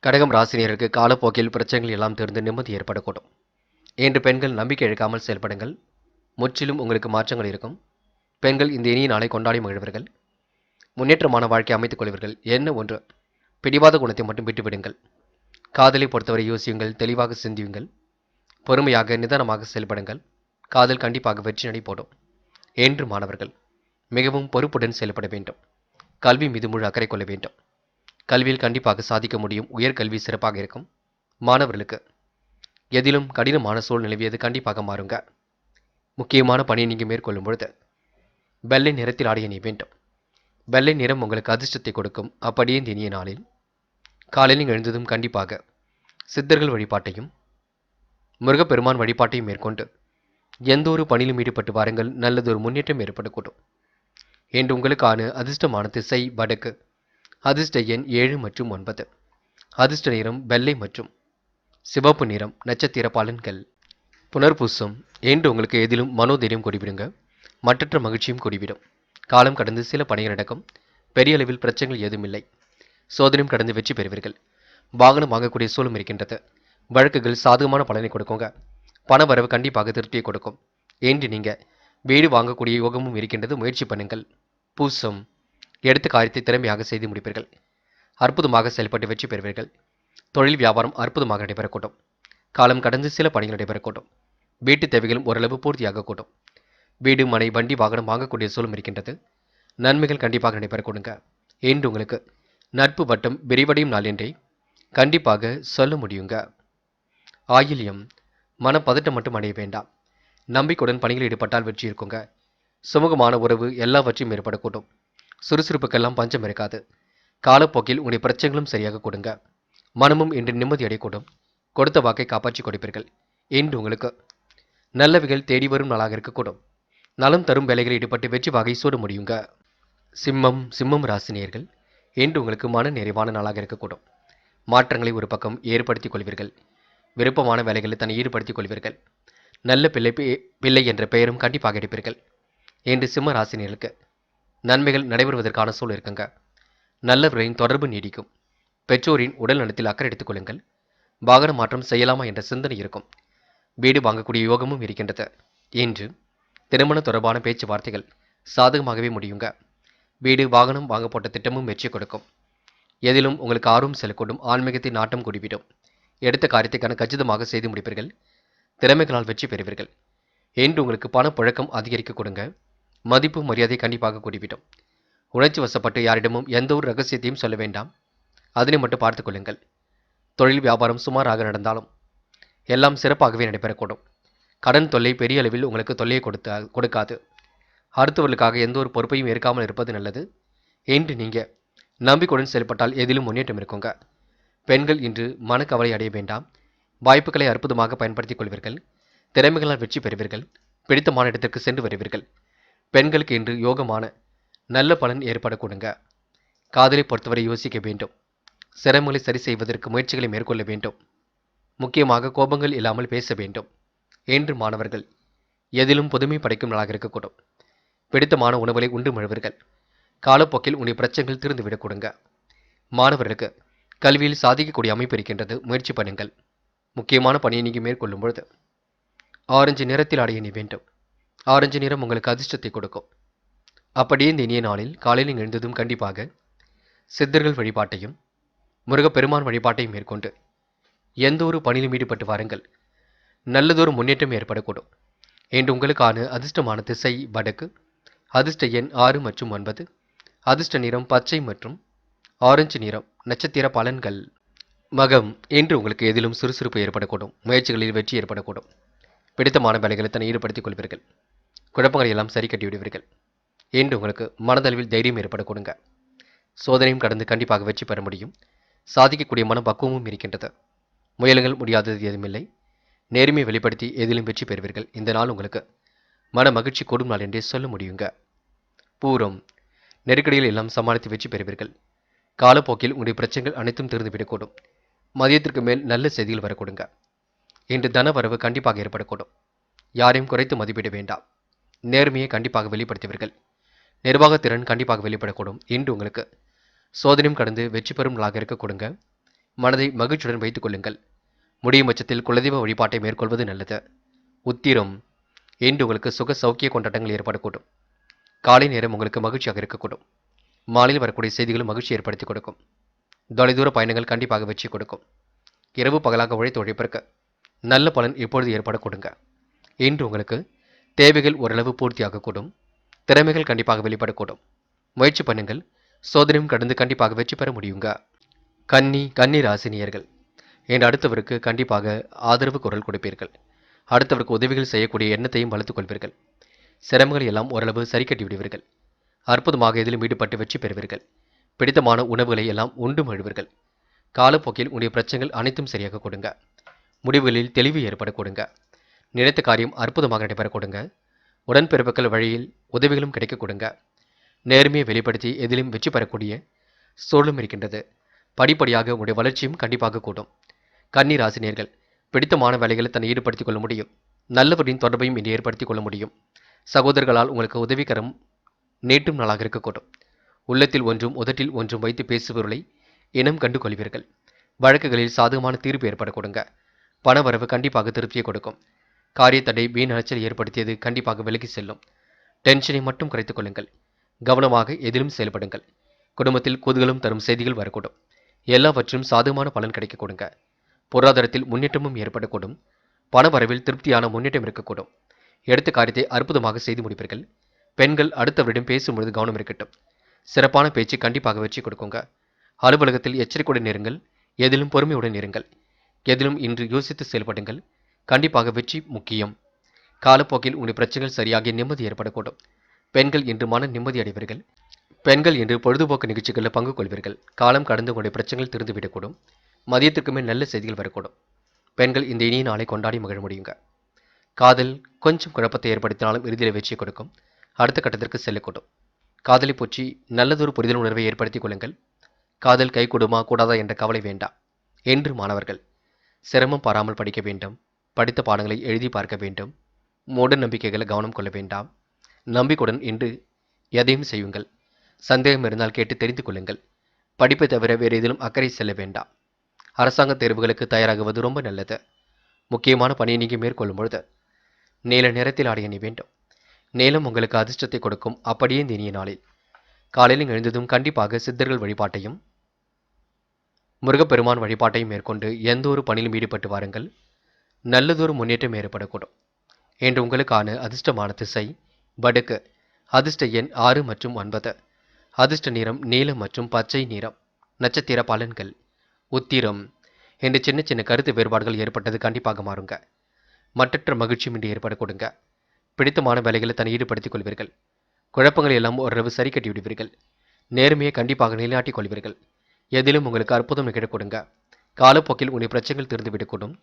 கடகம் ராசினியருக்கு காலப்போக்கில் பிரச்சனைகள் எல்லாம் தீர்ந்து நிம்மதி ஏற்படக்கூடும். இன்று பெண்கள் நம்பிக்கை இழக்காமல் செயல்படுங்கள். முற்றிலும் உங்களுக்கு மாற்றங்கள் இருக்கும். பெண்கள் இந்த இனிய நாளை கொண்டாடி மகிழ்வர்கள். முன்னேற்றமான வாழ்க்கை அமைத்துக் கொள்வீர்கள். என்ன ஒன்று பிடிவாத குணத்தை மட்டும் விட்டுவிடுங்கள். காதலை பொறுத்தவரை யோசியுங்கள். தெளிவாக சிந்தியுங்கள். பொறுமையாக நிதானமாக செயல்படுங்கள். காதல் கண்டிப்பாக வெற்றி நடை போடும். என்று மாணவர்கள் மிகவும் பொறுப்புடன் செயல்பட வேண்டும். கல்வி மீது முழு அக்கறை கொள்ள வேண்டும். கல்வியில் கண்டிப்பாக சாதிக்க முடியும். உயர்கல்வி சிறப்பாக இருக்கும். மாணவர்களுக்கு எதிலும் கடினமான சூழ் நிலவியது கண்டிப்பாக மாறுங்க. முக்கியமான பணியை நீங்கள் மேற்கொள்ளும் பொழுது வெள்ளை நிறத்தில் ஆடைய நீ வேண்டும். வெள்ளை நிறம் உங்களுக்கு அதிர்ஷ்டத்தை கொடுக்கும். அப்படியே இந்த இனிய நாளில் காலையில் எழுந்ததும் கண்டிப்பாக சித்தர்கள் வழிபாட்டையும் முருகப்பெருமான் வழிபாட்டையும் மேற்கொண்டு எந்த ஒரு பணியிலும் ஈடுபட்டு வாருங்கள். நல்லதொரு முன்னேற்றம் ஏற்படக்கூடும். என்று உங்களுக்கான அதிர்ஷ்டமான திசை வடக்கு. அதிர்ஷ்ட எண் 7 மற்றும் 9. அதிர்ஷ்ட நிறம் வெள்ளை மற்றும் சிவப்பு நிறம். நட்சத்திர பலன்கள். புனர்பூசம். என்று உங்களுக்கு எதிலும் மனோதைரியம் கூடிவிடுங்க. மற்றற்ற மகிழ்ச்சியும் கூடிவிடும். காலம் கடந்து சில பணிகள் நடக்கும். பெரிய அளவில் பிரச்சனைகள் ஏதும் இல்லை. சோதனையும் கடந்து வெற்றி பெறுவீர்கள். வாகனம் வாங்கக்கூடிய சூழலும் இருக்கின்றது. வழக்குகள் சாதகமான பலனை கொடுக்குங்க. பண வரவு கண்டிப்பாக திருப்தியை கொடுக்கும். என்று நீங்க வீடு வாங்கக்கூடிய யோகமும் இருக்கின்றது. முயற்சி பண்ணுங்கள். பூசம். எடுத்த காரியத்தை திறமையாக செய்து முடிப்பீர்கள். அற்புதமாக செயல்பட்டு வெற்றி பெறுவீர்கள். தொழில் வியாபாரம் அற்புதமாக நடைபெறக்கூடும். காலம் கடந்து சில பணிகள் நடைபெறக்கூடும். வீட்டு தேவைகளும் ஓரளவு பூர்த்தியாக கூடும். வீடு மனை வண்டி வாகனம் வாங்கக்கூடிய சூழலும் இருக்கின்றது. நன்மைகள் கண்டிப்பாக நடைபெறக்கூடுங்க. என்று உங்களுக்கு நட்பு வட்டம் விரிவடையும் நாள் என்றே கண்டிப்பாக சொல்ல முடியுங்க. ஆயில்யம். மனப்பதட்டம் மட்டும் அடைய வேண்டாம். நம்பிக்கையுடன் பணியில் ஈடுபட்டால் வெற்றி இருக்குங்க. சுமூகமான உறவு எல்லாவற்றையும் ஏற்படக்கூடும். சுறுசுறுப்புக்கெல்லாம் பஞ்சம் இருக்காது. காலப்போக்கில் உங்களுடைய பிரச்சனைகளும் சரியாக கொடுங்க. மனமும் இன்று நிம்மதி அடையக்கூடும். கொடுத்த வாக்கை காப்பாற்றி கொடுப்பீர்கள். இன்று உங்களுக்கு நல்லவைகள் தேடி வரும் நாளாக இருக்கக்கூடும். நலம் தரும் வேலைகளில் ஈடுபட்டு வெற்றி வாகை சூட முடியுங்க. சிம்மம் ராசினியர்கள். இன்று உங்களுக்கு மன நிறைவான நாளாக இருக்கக்கூடும். மாற்றங்களை ஒரு பக்கம் ஏற்படுத்திக் கொள்வீர்கள். விருப்பமான வேலைகளில் தன்னை ஈடுபடுத்திக் கொள்வீர்கள். நல்ல பிள்ளை என்ற பெயரும் கண்டிப்பாக எடுப்பீர்கள். இன்று சிம்ம ராசினியர்களுக்கு நன்மைகள் நடைபெறுவதற்கான சூழல் இருக்குங்க. நல்லவர்களின் தொடர்பு நீடிக்கும். பெற்றோரின் உடல் நலத்தில் அக்கறை எடுத்துக் கொள்ளுங்கள். வாகன மாற்றம் செய்யலாமா என்ற சிந்தனை இருக்கும். வீடு வாங்கக்கூடிய யோகமும் இருக்கின்றது. இன்று திருமண தொடர்பான பேச்சுவார்த்தைகள் சாதகமாகவே முடியுங்க. வீடு வாகனம் வாங்க போட்ட திட்டமும் வெற்றி கொடுக்கும். எதிலும் உங்களுக்கு ஆர்வம் செலுத்தக்கூடும். ஆன்மீகத்தை நாட்டம் கூடிவிடும். எடுத்த காரியத்தை கச்சிதமாக செய்து முடிப்பீர்கள். திறமைகளால் வெற்றி பெறுவீர்கள். என்று உங்களுக்கு பணப்புழக்கம் அதிகரிக்க கொடுங்க. மதிப்பு மரியாதை கண்டிப்பாக கூடிவிடும். உணர்ச்சி வசப்பட்டு யாரிடமும் எந்த ஒரு ரகசியத்தையும் சொல்ல வேண்டாம். அதனை மட்டும் பார்த்துக் கொள்ளுங்கள். தொழில் வியாபாரம் சுமாராக நடந்தாலும் எல்லாம் சிறப்பாகவே நடைபெறக்கூடும். கடன் தொல்லை பெரிய அளவில் உங்களுக்கு தொல்லையை கொடுக்காது. அடுத்தவர்களுக்காக எந்த ஒரு பொறுப்பையும் ஏற்காமல் இருப்பது நல்லது. என்று நீங்க நம்பிக்கையுடன் செயல்பட்டால் எதிலும் முன்னேற்றம் இருக்குங்க. பெண்கள் இன்று மனக்கவலை அடைய வேண்டாம். வாய்ப்புகளை அற்புதமாக பயன்படுத்திக் கொள்வீர்கள். திறமைகளால் வெற்றி பெறுவீர்கள். பிடித்தமான இடத்திற்கு சென்று வருவீர்கள். பெண்களுக்கு இன்று யோகமான நல்ல பலன் ஏற்படக்கூடுங்க. காதலை பொறுத்தவரை யோசிக்க வேண்டும். சிரமங்களை சரி செய்வதற்கு முயற்சிகளை மேற்கொள்ள வேண்டும். முக்கியமாக கோபங்கள் இல்லாமல் பேச வேண்டும். இன்று மாணவர்கள் எதிலும் புதுமை படைக்கும் நாளாக இருக்கக்கூடும். பிடித்தமான உணவுகளை உண்டு மழுவர்கள். காலப்போக்கில் உடைய பிரச்சனைகள் தீர்ந்துவிடக் கொடுங்க. மாணவர்களுக்கு கல்வியில் சாதிக்கக்கூடிய அமைப்பு இருக்கின்றது, முயற்சி பண்ணுங்கள். முக்கியமான பணியை நீங்கள் மேற்கொள்ளும் பொழுது ஆரஞ்சு நிறத்தில் ஆடை அணி வேண்டும். ஆரஞ்சு நிறம் உங்களுக்கு அதிர்ஷ்டத்தை கொடுக்கும். அப்படியே இந்த இனிய நாளில் காலையில் எழுந்ததும் கண்டிப்பாக சித்தர்கள் வழிபாட்டையும் முருகப்பெருமான் வழிபாட்டையும் மேற்கொண்டு எந்த ஒரு பணியிலும் ஈடுபட்டு வாருங்கள். நல்லதொரு முன்னேற்றம் ஏற்படக்கூடும். இன்று உங்களுக்கான அதிர்ஷ்டமான திசை வடக்கு. அதிர்ஷ்ட எண் 6 மற்றும் 9. அதிர்ஷ்ட நிறம் பச்சை மற்றும் ஆரஞ்சு நிறம். நட்சத்திர பலன்கள். மகம், இன்று உங்களுக்கு எதிலும் சுறுசுறுப்பு ஏற்படக்கூடும். முயற்சிகளில் வெற்றி ஏற்படக்கூடும். பிடித்தமான வேலைகளை தன்னை ஈடுபடுத்திக் கொள்வீர்கள். குழப்பங்களை எல்லாம் சரி கட்டி விடுவீர்கள். இன்று உங்களுக்கு மனதளவில் தைரியம் ஏற்படக்கூடுங்க. சோதனையும் கடந்து கண்டிப்பாக வெற்றி பெற முடியும். சாதிக்கக்கூடிய மன பக்குவமும் இருக்கின்றது. முயலுங்கள், முடியாதது எதுவுமில்லை. நேர்மையை வெளிப்படுத்தி எதிலும் வெற்றி பெறுவீர்கள். இந்த நாள் உங்களுக்கு மன மகிழ்ச்சி கூடும் நாள் என்றே சொல்ல முடியுங்க. பூரம், நெருக்கடியில் எல்லாம் சமாளித்து வெற்றி பெறுவீர்கள். காலப்போக்கில் உங்களுடைய பிரச்சனைகள் அனைத்தும் தீர்ந்துவிடக்கூடும். மதியத்திற்கு மேல் நல்ல செய்திகள் வரக்கூடுங்க. இன்று தன வரவு கண்டிப்பாக ஏற்படக்கூடும். யாரையும் குறைத்து மதிப்பிட வேண்டாம். நேர்மையை கண்டிப்பாக வெளிப்படுத்துவீர்கள். நிர்வாகத்திறன் கண்டிப்பாக வெளிப்படக்கூடும். இன்று உங்களுக்கு சோதனையும் கடந்து வெற்றி பெறும் நாளாக இருக்க கொடுங்க. மனதை மகிழ்ச்சியுடன் வைத்துக் கொள்ளுங்கள். முடியும் பட்சத்தில் குலதெய்வ வழிபாட்டை மேற்கொள்வது நல்லது. உத்திரம், இன்று உங்களுக்கு சுக சௌக்கிய கொண்டாட்டங்கள் ஏற்படக்கூடும். காலை நேரம் உங்களுக்கு மகிழ்ச்சியாக இருக்கக்கூடும். மாலையில் வரக்கூடிய செய்திகளும் மகிழ்ச்சி ஏற்படுத்தி கொடுக்கும். தொலைதூர பயணங்கள் கண்டிப்பாக வெற்றி கொடுக்கும். இரவு பகலாக உழைத்து உழைப்பிற்கு நல்ல பலன் இப்பொழுது ஏற்படக்கூடுங்க. இன்று உங்களுக்கு தேவைகள் ஓரளவு பூர்த்தியாகக்கூடும். திறமைகள் கண்டிப்பாக வெளிப்படக்கூடும். முயற்சி பண்ணுங்கள். சோதனையும் கடந்து கண்டிப்பாக வெற்றி பெற முடியுங்க. கன்னி ராசினியர்கள், இன்று அடுத்தவருக்கு கண்டிப்பாக ஆதரவு குரல் கொடுப்பீர்கள். அடுத்தவருக்கு உதவிகள் செய்யக்கூடிய எண்ணத்தையும் வளர்த்துக் கொள்வீர்கள். சிரமங்களை எல்லாம் ஓரளவு சரி கட்டி விடுவீர்கள். அற்புதமாக எதிலும் ஈடுபட்டு வெற்றி பெறுவீர்கள். பிடித்தமான உணவுகளை எல்லாம் உண்டு மழுவீர்கள். காலப்போக்கில் உடைய பிரச்சனைகள் அனைத்தும் சரியாக கொடுங்க. முடிவுகளில் தெளிவு ஏற்பட கொடுங்க. நினைத்த காரியம் அற்புதமாக நடைபெற கொடுங்க. உடன்பிறப்புகள் வழியில் உதவிகளும் கிடைக்க கொடுங்க. நேர்மையை வெளிப்படுத்தி எதிலும் வெற்றி பெறக்கூடிய சூழலும் இருக்கின்றது. படிப்படியாக உங்களுடைய வளர்ச்சியும் கண்டிப்பாக கூடும். கன்னி ராசினியர்கள் பிடித்தமான வேலைகளை தன்னை ஈடுபடுத்திக் கொள்ள முடியும். நல்லவரின் தொடர்பையும் இன்று ஏற்படுத்திக் கொள்ள முடியும். சகோதரர்களால் உங்களுக்கு உதவிகரம் நீட்டும் நாளாக இருக்கக்கூடும். உள்ளத்தில் ஒன்றும் உதட்டில் ஒன்றும் வைத்து பேசுபவர்களை இனம் கண்டு கொள்வீர்கள். வழக்குகளில் சாதகமான தீர்ப்பு ஏற்பட கொடுங்க. பணவரவு கண்டிப்பாக திருப்தியை கொடுக்கும். காரியத்தடை வீண் அலைச்சல் ஏற்படுத்தியது கண்டிப்பாக விலகி செல்லும். டென்ஷனை மட்டும் குறைத்துக் கொள்ளுங்கள். கவனமாக எதிலும் செயல்படுங்கள். குடும்பத்தில் குதூகலம் தரும் செய்திகள் வரக்கூடும். எல்லாவற்றும் சாதகமான பலன் கிடைக்க கொடுங்க. பொருளாதாரத்தில் முன்னேற்றமும் ஏற்படக்கூடும். பணவரவில் திருப்தியான முன்னேற்றம் இருக்கக்கூடும். எடுத்த காரியத்தை அற்புதமாக செய்து முடிப்பீர்கள். பெண்கள் அடுத்தவரிடம் பேசும்பொழுது கவனம் இருக்கட்டும். சிறப்பான பேச்சு கண்டிப்பாக வெற்றி கொடுக்குங்க. அலுவலகத்தில் எச்சரிக்கையுடன் இருங்கள். எதிலும் பொறுமையுடன் இருங்கள். எதிலும் இன்று யோசித்து செயல்படுங்கள். கண்டிப்பாக வெற்றி முக்கியம். காலப்போக்கில் உங்களுடைய பிரச்சனைகள் சரியாகி நிம்மதி ஏற்படக்கூடும். பெண்கள் இன்று மன நிம்மதி அடைவீர்கள். பெண்கள் இன்று பொழுதுபோக்கு நிகழ்ச்சிகளில் பங்கு கொள்வீர்கள். காலம் கடந்து உங்களுடைய பிரச்சனைகள் திருந்துவிடக்கூடும். மதியத்திற்கு மேல் நல்ல செய்திகள் வரக்கூடும். பெண்கள் இந்த இனிய நாளை கொண்டாடி மகிழ முடியுங்க. காதல் கொஞ்சம் குழப்பத்தை ஏற்படுத்தினாலும் இறுதியில் வெற்றி கொடுக்கும். அடுத்த கட்டத்திற்கு செல்லக்கூடும். காதலை பற்றி நல்லதொரு புரிதல் உணர்வை ஏற்படுத்திக் கொள்ளுங்கள். காதல் கைகூடுமா கூடாதா என்ற கவலை வேண்டாம். என்று மாணவர்கள் சிரமம் பாராமல் படிக்க வேண்டும். படித்த பாடங்களை எழுதி பார்க்க வேண்டும். மூட நம்பிக்கைகளை கவனம் கொள்ள வேண்டாம். நம்பிக்கையுடன் இன்று எதையும் செய்யுங்கள். சந்தேகம் இருந்தால் கேட்டு தெரிந்து கொள்ளுங்கள். படிப்பை தவிர வேறு எதிலும் அக்கறை செல்ல வேண்டாம். அரசாங்க தேர்வுகளுக்கு தயாராகுவது ரொம்ப நல்லது. முக்கியமான பணியை நீங்கள் மேற்கொள்ளும் பொழுது நீல நிறத்தில் ஆடை அணி வேண்டும். நீலம் உங்களுக்கு அதிர்ஷ்டத்தை கொடுக்கும். அப்படியே இந்த இனிய நாளில் காலையில் எழுந்ததும் கண்டிப்பாக சித்தர்கள் வழிபாட்டையும் முருகப்பெருமான் வழிபாட்டையும் மேற்கொண்டு எந்த ஒரு பணியிலும் ஈடுபட்டு வாருங்கள். நல்லதொரு முன்னேற்றம் ஏற்படக்கூடும். இன்று உங்களுக்கான அதிர்ஷ்டமான திசை வடக்கு. அதிர்ஷ்ட எண் 6 மற்றும் 9. அதிர்ஷ்ட நிறம் நீலம் மற்றும் பச்சை நிறம். நட்சத்திர பலன்கள். உத்திரம், இன்று சின்ன சின்ன கருத்து வேறுபாடுகள் ஏற்பட்டது கண்டிப்பாக மாறுங்க. மற்றற்ற மகிழ்ச்சியும் இன்று ஏற்பட கொடுங்க. பிடித்தமான வேலைகளை தன்னை ஈடுபடுத்திக் கொள்வீர்கள். குழப்பங்களை எல்லாம் ஓரளவு சரி கட்டி விடுவீர்கள். நேர்மையை கண்டிப்பாக நிலைநாட்டிக் கொள்வீர்கள். எதிலும் உங்களுக்கு அற்புதம் நிகழ கொடுங்க. காலப்போக்கில் உங்களுடைய பிரச்சனைகள் தீர்ந்துவிடக்கூடும்.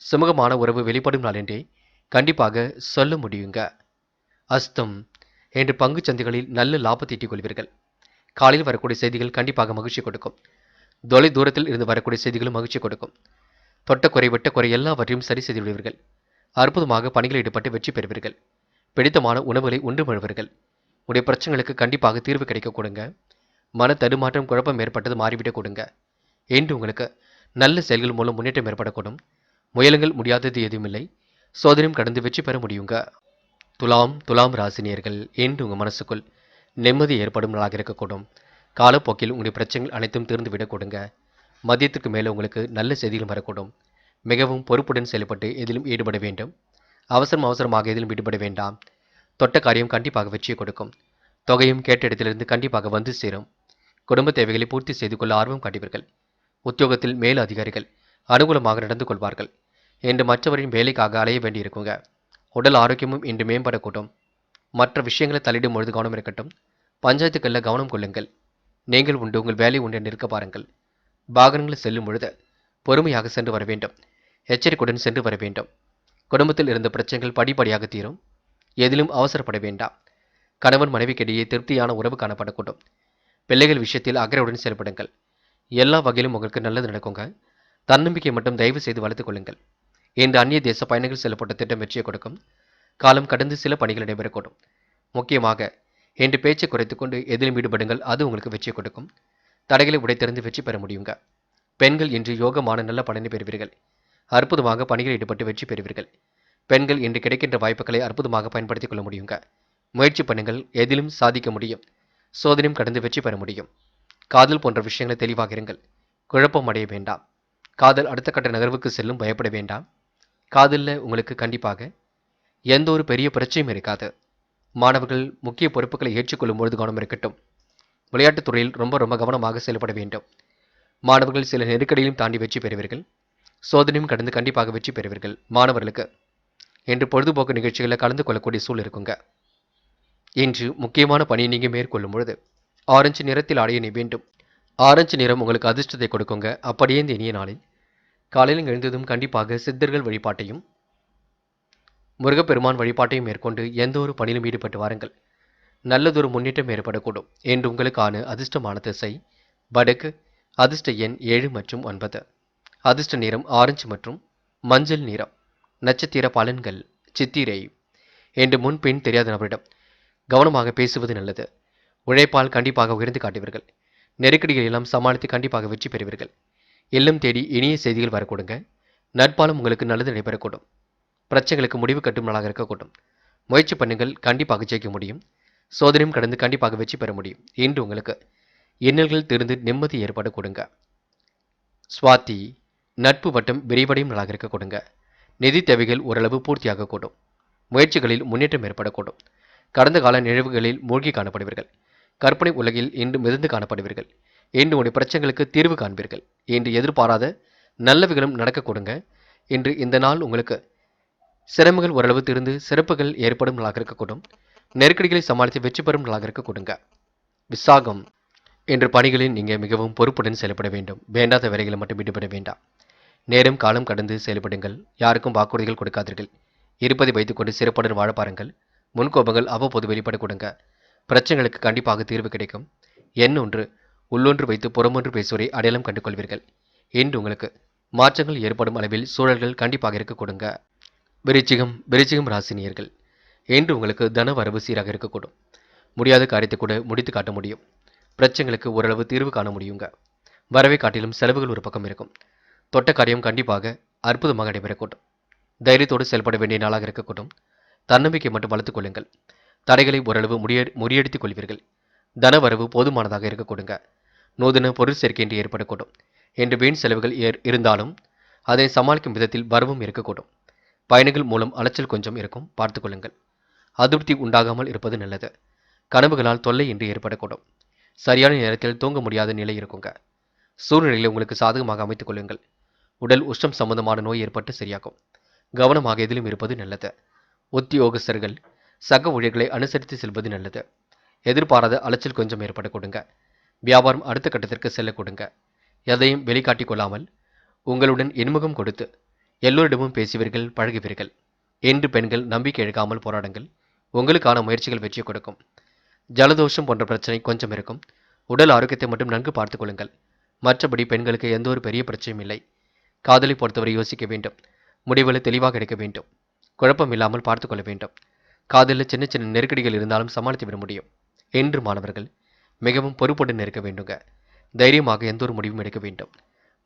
சுமூகமான உறவு வெளிப்படும் நாள் என்றே கண்டிப்பாக சொல்ல முடியுங்க. அஸ்தம், இன்று பங்குச் சந்தைகளில் நல்ல லாபத்தை ஈட்டிக் கொள்வீர்கள். காலையில் வரக்கூடிய செய்திகள் கண்டிப்பாக மகிழ்ச்சி கொடுக்கும். தொலை தூரத்தில் இருந்து வரக்கூடிய செய்திகளும் மகிழ்ச்சி கொடுக்கும். தொட்ட குறை விட்ட குறை எல்லாவற்றையும் சரி செய்து விடுவீர்கள். அற்புதமாக பணிகளில் ஈடுபட்டு வெற்றி பெறுவீர்கள். பிடித்தமான உணவுகளை உண்டு மழுவீர்கள். உடைய பிரச்சனைகளுக்கு கண்டிப்பாக தீர்வு கிடைக்க கொடுங்க. மன தடுமாற்றம் குழப்பம் ஏற்பட்டது மாறிவிட கொடுங்க. என்று உங்களுக்கு நல்ல செயல்கள் மூலம் முன்னேற்றம் ஏற்படக்கூடும். முயலுங்கள், முடியாதது எதுவுமில்லை. சோதனையும் கடந்து வெற்றி பெற முடியுங்க. துலாம் ராசினியர்கள், என்று உங்கள் மனசுக்குள் நிம்மதி ஏற்படும் நாளாக இருக்கக்கூடும். காலப்போக்கில் உங்களுடைய பிரச்சனைகள் அனைத்தும் தீர்ந்து விட கொடுங்க. மதியத்துக்கு மேலே உங்களுக்கு நல்ல செய்திகள் வரக்கூடும். மிகவும் பொறுப்புடன் செயல்பட்டு எதிலும் ஈடுபட வேண்டும். அவசரமாக எதிலும் ஈடுபட வேண்டாம். தொட்ட காரியம் கண்டிப்பாக வெற்றியை கொடுக்கும். தொகையும் கேட்ட இடத்திலிருந்து கண்டிப்பாக வந்து சேரும். குடும்ப தேவைகளை பூர்த்தி செய்து கொள்ள ஆர்வம் காட்டுவீர்கள். உத்தியோகத்தில் மேல் அதிகாரிகள் அனுகூலமாக நடந்து கொள்வார்கள். இன்று மற்றவரின் வேலைக்காக அலைய வேண்டியிருக்குங்க. உடல் ஆரோக்கியமும் இன்று மேம்படக்கூடும். மற்ற விஷயங்களை தலையிடும் பொழுது கவனம் இருக்கட்டும். பஞ்சாயத்துக்களில் கவனம் கொள்ளுங்கள். நீங்கள் உண்டு, உங்கள் வேலை உண்டு என்று இருக்க பாருங்கள். வாகனங்களில் செல்லும் பொழுது பொறுமையாக சென்று வர வேண்டும். எச்சரிக்கையுடன் சென்று வர வேண்டும். குடும்பத்தில் இருந்த பிரச்சனைகள் படிப்படியாக தீரும். எதிலும் அவசரப்பட வேண்டாம். கணவன் மனைவிக்கிடையே திருப்தியான உறவு காணப்படக்கூடும். பிள்ளைகள் விஷயத்தில் அக்கறையுடன் செயல்படுங்கள். எல்லா வகையிலும் உங்களுக்கு நல்லது நடக்குங்க. தன்னம்பிக்கை மட்டும் தயவு செய்து வளர்த்துக் கொள்ளுங்கள். இந்த அந்நிய தேச பயணங்கள் செல்லப்பட்ட திட்டம் வெற்றியை கொடுக்கும். காலம் கடந்து சில பணிகள் நடைபெறக்கூடும். முக்கியமாக இன்று பேச்சை குறைத்துக்கொண்டு எதிலும் ஈடுபடுங்கள். அது உங்களுக்கு வெற்றியை கொடுக்கும். தடைகளை உடைத்தெறிந்து வெற்றி பெற முடியுங்க. பெண்கள் இன்று யோகமான நல்ல பலனை பெறுவீர்கள். அற்புதமாக பணிகளில் ஈடுபட்டு வெற்றி பெறுவீர்கள். பெண்கள் இன்று கிடைக்கின்ற வாய்ப்புகளை அற்புதமாக பயன்படுத்திக் கொள்ள முடியுங்க. முயற்சி பண்ணுங்கள், எதிலும் சாதிக்க முடியும். சோதனையும் கடந்து வெற்றி பெற முடியும். காதல் போன்ற விஷயங்களை தெளிவாக இருங்கள். குழப்பம் அடைய வேண்டாம். காதல் அடுத்த கட்ட நகர்வுக்கு செல்லும், பயப்பட வேண்டாம். காதலில் உங்களுக்கு கண்டிப்பாக எந்த ஒரு பெரிய பிரச்சனையும் இருக்காது. மாணவர்கள் முக்கிய பொறுப்புகளை ஏற்றுக்கொள்ளும் பொழுது கவனம் இருக்கட்டும். விளையாட்டுத் துறையில் ரொம்ப கவனமாக செயல்பட வேண்டும். மாணவர்கள் சில நெருக்கடியும் தாண்டி வெற்றி பெறுவீர்கள். சோதனையும் கடந்து கண்டிப்பாக வெற்றி பெறுவீர்கள். மாணவர்களுக்கு இன்று பொழுதுபோக்கு நிகழ்ச்சிகளில் கலந்து கொள்ளக்கூடிய சூழல் இருக்குங்க. இன்று முக்கியமான பணியை நீங்கள் மேற்கொள்ளும் பொழுது ஆரஞ்சு நிறத்தில் ஆடைய நீ வேண்டும். ஆரஞ்சு நிறம் உங்களுக்கு அதிர்ஷ்டத்தை கொடுக்குங்க. அப்படியே இந்த இனிய நாளில் காலையில் எழுந்ததும் கண்டிப்பாக சித்தர்கள் வழிபாட்டையும் முருகப்பெருமான் வழிபாட்டையும் மேற்கொண்டு எந்த ஒரு பணியிலும் ஈடுபட்டு வாருங்கள். நல்லதொரு முன்னேற்றம் ஏற்படக்கூடும். என்று உங்களுக்கான அதிர்ஷ்டமான திசை வடக்கு. அதிர்ஷ்ட எண் 7 மற்றும் 9. அதிர்ஷ்ட நிறம் ஆரஞ்சு மற்றும் மஞ்சள் நிறம். நட்சத்திர பலன்கள் சித்திரை. என்று முன்பின் தெரியாத நபரிடம் கவனமாக பேசுவது நல்லது. உழைப்பால் கண்டிப்பாக உயர்ந்து காட்டுவீர்கள். நெருக்கடிகள் எல்லாம் சமாளித்து கண்டிப்பாக வெற்றி பெறுவீர்கள். இல்லம் தேடி இனிய செய்திகள் வரக்கூடுங்க. நட்பாலும் உங்களுக்கு நல்லது நடைபெறக்கூடும். பிரச்சனைகளுக்கு முடிவு கட்டும் நாளாக இருக்கக்கூடும். முயற்சி பண்ணுங்கள், கண்டிப்பாக ஜெயிக்க முடியும். சோதனையும் கடந்து கண்டிப்பாக வெற்றி பெற முடியும். இன்று உங்களுக்கு இன்னல்கள் திருந்து நிம்மதி ஏற்பட கொடுங்க. சுவாதி. நட்பு வட்டம் விரிவடையும் நாளாக இருக்க கொடுங்க. நிதி தேவைகள் ஓரளவு பூர்த்தியாக கூடும். முயற்சிகளில் முன்னேற்றம் ஏற்படக்கூடும். கடந்த கால நிகழ்வுகளில் மூழ்கி காணப்படுவீர்கள். கற்பனை உலகில் இன்று மிதந்து காணப்படுவீர்கள். இன்று உடைய பிரச்சனைகளுக்கு தீர்வு காண்பீர்கள். இன்று எதிர்பாராத நல்லவைகளும் நடக்க கொடுங்க. இன்று இந்த நாள் உங்களுக்கு சிரமங்கள் ஓரளவு திருந்து சிறப்புகள் ஏற்படும் நாளாக இருக்கக்கூடும். நெருக்கடிகளை சமாளித்து வெற்றி பெறும் நாளாக இருக்க கொடுங்க. விசாகம். இன்று பணிகளில் நீங்கள் மிகவும் பொறுப்புடன் செயல்பட வேண்டும். வேண்டாத வேலைகளை மட்டும் ஈடுபட வேண்டாம். நேரம் காலம் கடந்து செயல்படுங்கள். யாருக்கும் வாக்குறுதிகள் கொடுக்காதீர்கள். இருப்பதை வைத்துக்கொண்டு சிறப்புடன் வாழ பாருங்கள். முன்கோபங்கள் அவ்வப்போது வெளிப்பட கொடுங்க. பிரச்சனைகளுக்கு கண்டிப்பாக தீர்வு கிடைக்கும். எண்ணொன்று உள்ளொன்று வைத்து புறமொன்று பேசுவதை அடையாளம் கண்டு கொள்வீர்கள். இன்று உங்களுக்கு மாற்றங்கள் ஏற்படும் அளவில் சூழல்கள் கண்டிப்பாக இருக்க கொடுங்க. விருச்சிகம் ராசினியர்கள், இன்று உங்களுக்கு தன வரவு சீராக இருக்கக்கூடும். முடியாத காரியத்தை கூட முடித்து காட்ட முடியும். பிரச்சனைகளுக்கு ஓரளவு தீர்வு காண முடியுங்க. வரவை காட்டிலும் செலவுகள் ஒரு பக்கம் இருக்கும். தொட்ட காரியம் கண்டிப்பாக அற்புதமாக நடைபெறக்கூடும். தைரியத்தோடு செயல்பட வேண்டிய நாளாக இருக்கக்கூடும். தன்னம்பிக்கை மட்டும் வளர்த்துக் கொள்ளுங்கள். தடைகளை ஓரளவு முறியடித்துக் கொள்வீர்கள். தன வரவு போதுமானதாக இருக்க கொடுங்க. நூதன பொருள் சேர்க்கை என்று ஏற்படக்கூடும். என்று வீண் செலவுகள் இருந்தாலும் அதை சமாளிக்கும் விதத்தில் வரவும் இருக்கக்கூடும். பயணங்கள் மூலம் அலைச்சல் கொஞ்சம் இருக்கும், பார்த்துக் கொள்ளுங்கள். அதிருப்தி உண்டாகாமல் இருப்பது நல்லது. கனவுகளால் தொல்லை என்று ஏற்படக்கூடும். சரியான நேரத்தில் தூங்க முடியாத நிலை இருக்குங்க. சூழ்நிலைகளை உங்களுக்கு சாதகமாக அமைத்துக் கொள்ளுங்கள். உடல் உஷ்ணம் சம்பந்தமான நோய் ஏற்பட்டு சரியாகும். கவனமாக எதிலும் இருப்பது நல்லது. உத்தியோகஸ்தர்கள் சக ஊழியர்களை அனுசரித்து செல்வது நல்லது. எதிர்பாராத அலைச்சல் கொஞ்சம் ஏற்பட கொடுங்க. வியாபாரம் அடுத்த கட்டத்திற்கு செல்ல கொடுங்க. எதையும் வெளிக்காட்டிக் கொள்ளாமல் உங்களுடன் இன்முகம் கொடுத்து எல்லோரிடமும் பேசுவீர்கள், பழகுவீர்கள். என்று பெண்கள் நம்பிக்கை இழக்காமல் போராடுங்கள். உங்களுக்கான முயற்சிகள் வெற்றி கொடுக்கும். ஜலதோஷம் போன்ற பிரச்சனை கொஞ்சம் இருக்கும். உடல் ஆரோக்கியத்தை மட்டும் நன்கு பார்த்துக் கொள்ளுங்கள். மற்றபடி பெண்களுக்கு எந்த ஒரு பெரிய பிரச்சனையும் இல்லை. காதலை பொறுத்தவரை யோசிக்க வேண்டும். முடிவுகளை தெளிவாக எடுக்க வேண்டும். குழப்பம் இல்லாமல் பார்த்துக் கொள்ள வேண்டும். காதலில் சின்ன சின்ன நெருக்கடிகள் இருந்தாலும் சமாளித்து விட முடியும். என்று மாணவர்கள் மிகவும் பொறுப்புடன் இருக்க வேண்டுங்க. தைரியமாக எந்த ஒரு முடிவும் எடுக்க வேண்டும்.